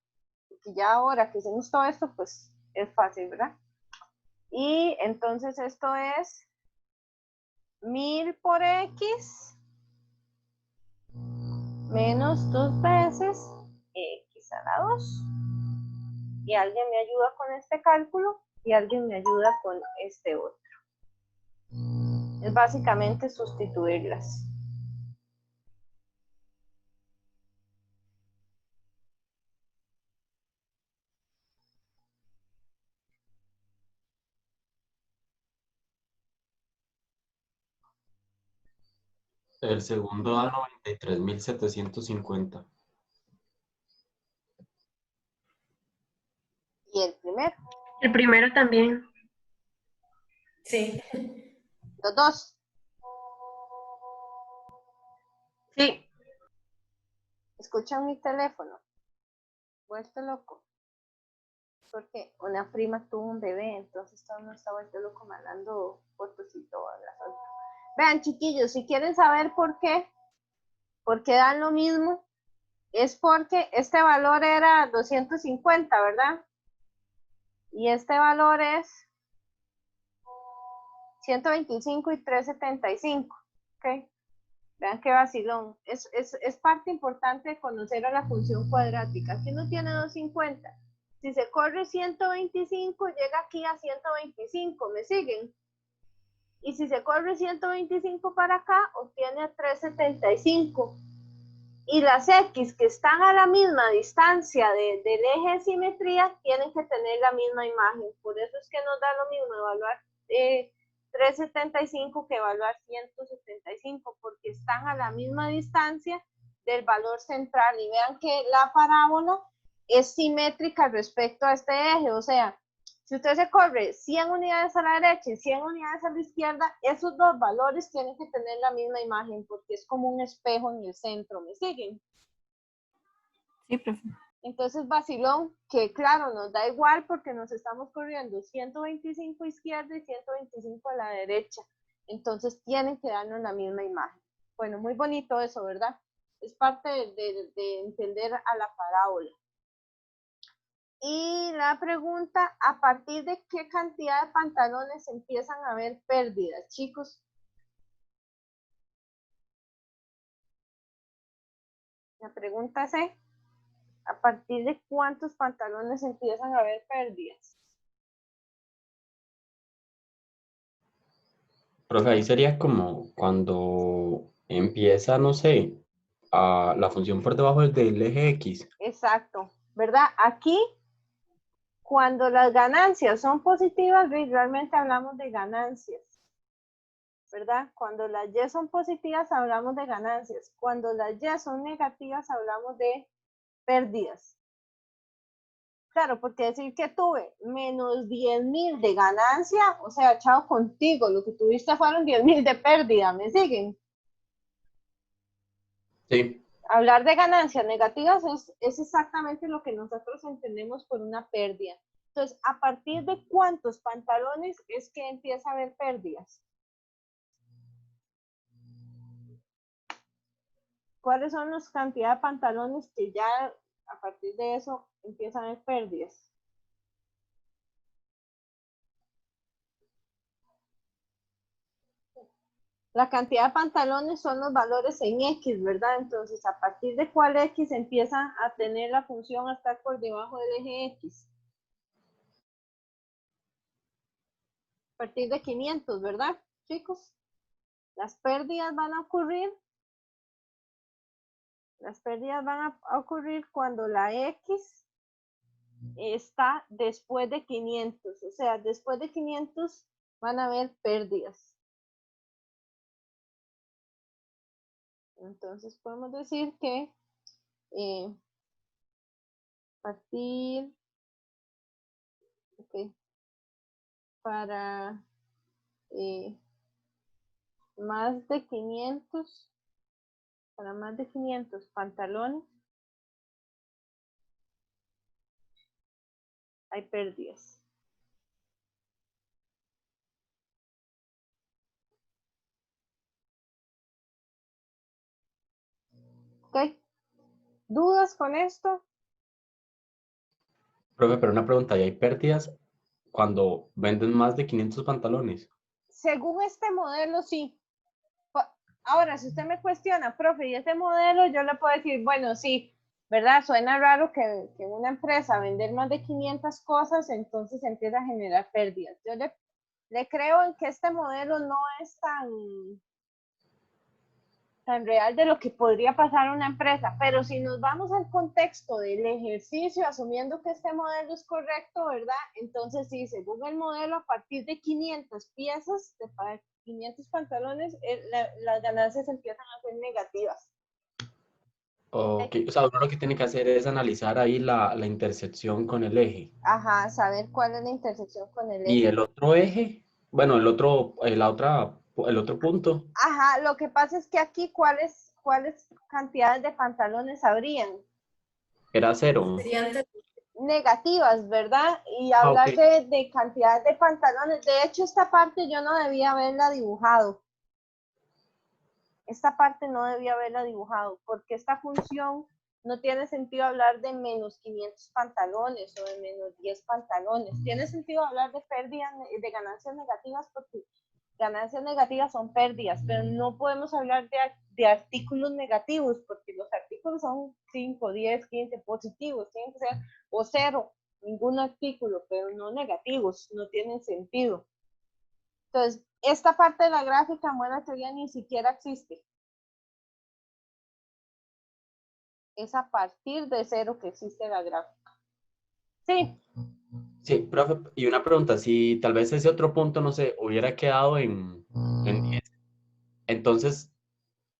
A: Porque ya ahora que hacemos todo esto, pues es fácil, ¿verdad? Y entonces esto es 1000 por x menos 2 veces x a la 2. Y alguien me ayuda con este cálculo y alguien me ayuda con este otro. Es básicamente sustituirlas.
B: El segundo da 93.750.
A: Y el primero,
F: El primero también.
E: Sí.
A: los dos.
F: Sí.
A: Escuchan mi teléfono. Vuelto loco. Porque una prima tuvo un bebé, entonces todo no está vuelto loco mandando fotos y todas las otras. Vean, chiquillos, si quieren saber por qué dan lo mismo, es porque este valor era 250, ¿verdad? Y este valor es 125 y 375. ¿Ok? Vean qué vacilón. Es parte importante de conocer a la función cuadrática. Aquí no tiene 250. Si se corre 125, llega aquí a 125. ¿Me siguen? Y si se corre 125 para acá, obtiene 375. Y las X que están a la misma distancia del eje de simetría tienen que tener la misma imagen. Por eso es que nos da lo mismo evaluar 375 que evaluar 175, porque están a la misma distancia del valor central. Y vean que la parábola es simétrica respecto a este eje. O sea, si usted se corre 100 unidades a la derecha y 100 unidades a la izquierda, esos dos valores tienen que tener la misma imagen porque es como un espejo en el centro. ¿Me siguen?
C: Sí, profe.
A: Entonces, vacilón, que claro, nos da igual porque nos estamos corriendo 125 a izquierda y 125 a la derecha. Entonces, tienen que darnos la misma imagen. Bueno, muy bonito eso, ¿verdad? Es parte de entender a la parábola. Y la pregunta, ¿a partir de qué cantidad de pantalones empiezan a haber pérdidas, chicos? La pregunta es, ¿a partir de cuántos pantalones empiezan a haber pérdidas?
B: Profe, ahí sería como cuando empieza, no sé, la función por debajo del eje X.
A: Exacto, ¿verdad? Aquí, cuando las ganancias son positivas, realmente hablamos de ganancias, ¿verdad? Cuando las Y son positivas, hablamos de ganancias. Cuando las Y son negativas, hablamos de pérdidas. Claro, porque decir que tuve menos 10.000 de ganancia, o sea, chao contigo, lo que tuviste fueron 10.000 de pérdida, ¿me siguen?
B: Sí.
A: Hablar de ganancias negativas es exactamente lo que nosotros entendemos por una pérdida. Entonces, ¿a partir de cuántos pantalones es que empieza a haber pérdidas? ¿Cuáles son las cantidades de pantalones que ya a partir de eso empiezan a haber pérdidas? La cantidad de pantalones son los valores en X, ¿verdad? Entonces, ¿a partir de cuál X empieza a tener la función a estar por debajo del eje X? A partir de 500, ¿verdad, chicos? Las pérdidas van a ocurrir. Las pérdidas van a ocurrir cuando la X está después de 500. O sea, después de 500 van a haber pérdidas. Entonces, podemos decir que a partir, ok, para más de 500, para más de 500 pantalones, hay pérdidas. ¿Ok? ¿Dudas con esto?
B: Profe, pero una pregunta, ¿y hay pérdidas cuando venden más de 500 pantalones?
A: Según este modelo, sí. Ahora, si usted me cuestiona, profe, y ese modelo, yo le puedo decir, bueno, sí, ¿verdad? Suena raro que una empresa vender más de 500 cosas, entonces empieza a generar pérdidas. Yo le creo en que este modelo no es tan real de lo que podría pasar a una empresa, pero si nos vamos al contexto del ejercicio, asumiendo que este modelo es correcto, ¿verdad? Entonces sí, según el modelo, a partir de 500 piezas, de 500 pantalones, las ganancias empiezan a ser negativas.
B: Ok, o sea, uno lo que tiene que hacer es analizar ahí la intersección con el eje.
A: Ajá, saber cuál es la intersección con el
B: Y
A: eje.
B: el otro eje, bueno, el otro punto,
A: Ajá, lo que pasa es que aquí, ¿cuáles cantidades de pantalones habrían?
B: era cero.
E: Serían
A: Negativas, ¿verdad? Y
B: Ah, ok.
A: hablar de cantidad de pantalones. De hecho, esta parte yo no debía haberla dibujado. Esta parte no debía haberla dibujado, porque esta función no tiene sentido hablar de menos 500 pantalones o de menos 10 pantalones. Tiene sentido hablar de pérdidas, de ganancias negativas, porque ganancias negativas son pérdidas, pero no podemos hablar de artículos negativos, porque los artículos son 5, 10, 15 positivos, tienen que ser o cero, ningún artículo, pero no negativos, no tienen sentido. Entonces, esta parte de la gráfica en buena teoría ni siquiera existe. Es a partir de cero que existe la gráfica. Sí.
B: Sí, profe, y una pregunta, si tal vez ese otro punto, no sé, hubiera quedado en 10, entonces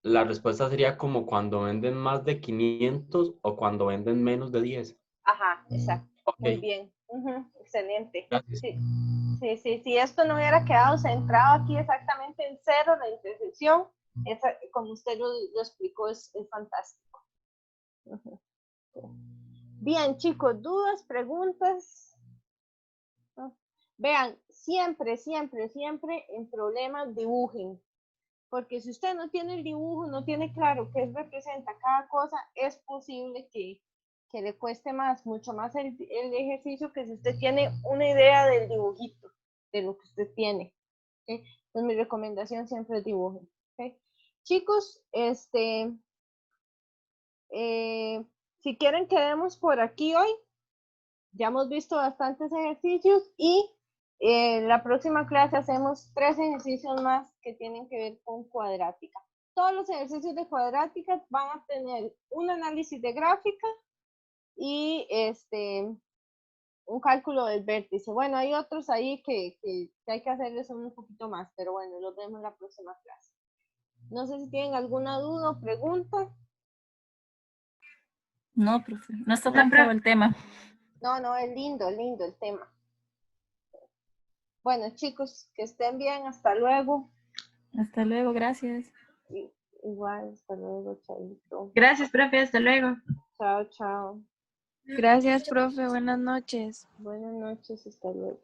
B: la respuesta sería como cuando venden más de 500 o cuando venden menos de 10.
A: Ajá, exacto.
B: Ok,
A: Muy bien. Excelente.
B: gracias.
A: Sí. Si esto no hubiera quedado centrado aquí exactamente en cero, la intersección, como usted lo explicó, es fantástico. Bien, chicos, dudas, preguntas. Vean, siempre, siempre, siempre en problemas dibujen. Porque si usted no tiene el dibujo, no tiene claro qué representa cada cosa, es posible que le cueste más, mucho más el ejercicio que si usted tiene una idea del dibujito, de lo que usted tiene. ¿Okay? Entonces mi recomendación siempre es dibujen. ¿Okay? Chicos, Si quieren, quedemos por aquí hoy. Ya hemos visto bastantes ejercicios y la próxima clase hacemos 3 ejercicios más que tienen que ver con cuadrática. Todos los ejercicios de cuadrática van a tener un análisis de gráfica y un cálculo del vértice. Bueno, hay otros ahí que hay que hacerles un poquito más, pero bueno, los vemos en la próxima clase. No sé si tienen alguna duda o pregunta.
C: No, profe, no está tan claro el tema.
A: No, es lindo el tema. Bueno, chicos, que estén bien, hasta luego.
C: Hasta luego, gracias.
A: Igual, hasta luego, chaito.
F: Gracias, profe. Hasta luego.
A: Chao, chao.
D: Gracias, profe. Buenas noches.
A: Buenas noches, hasta luego.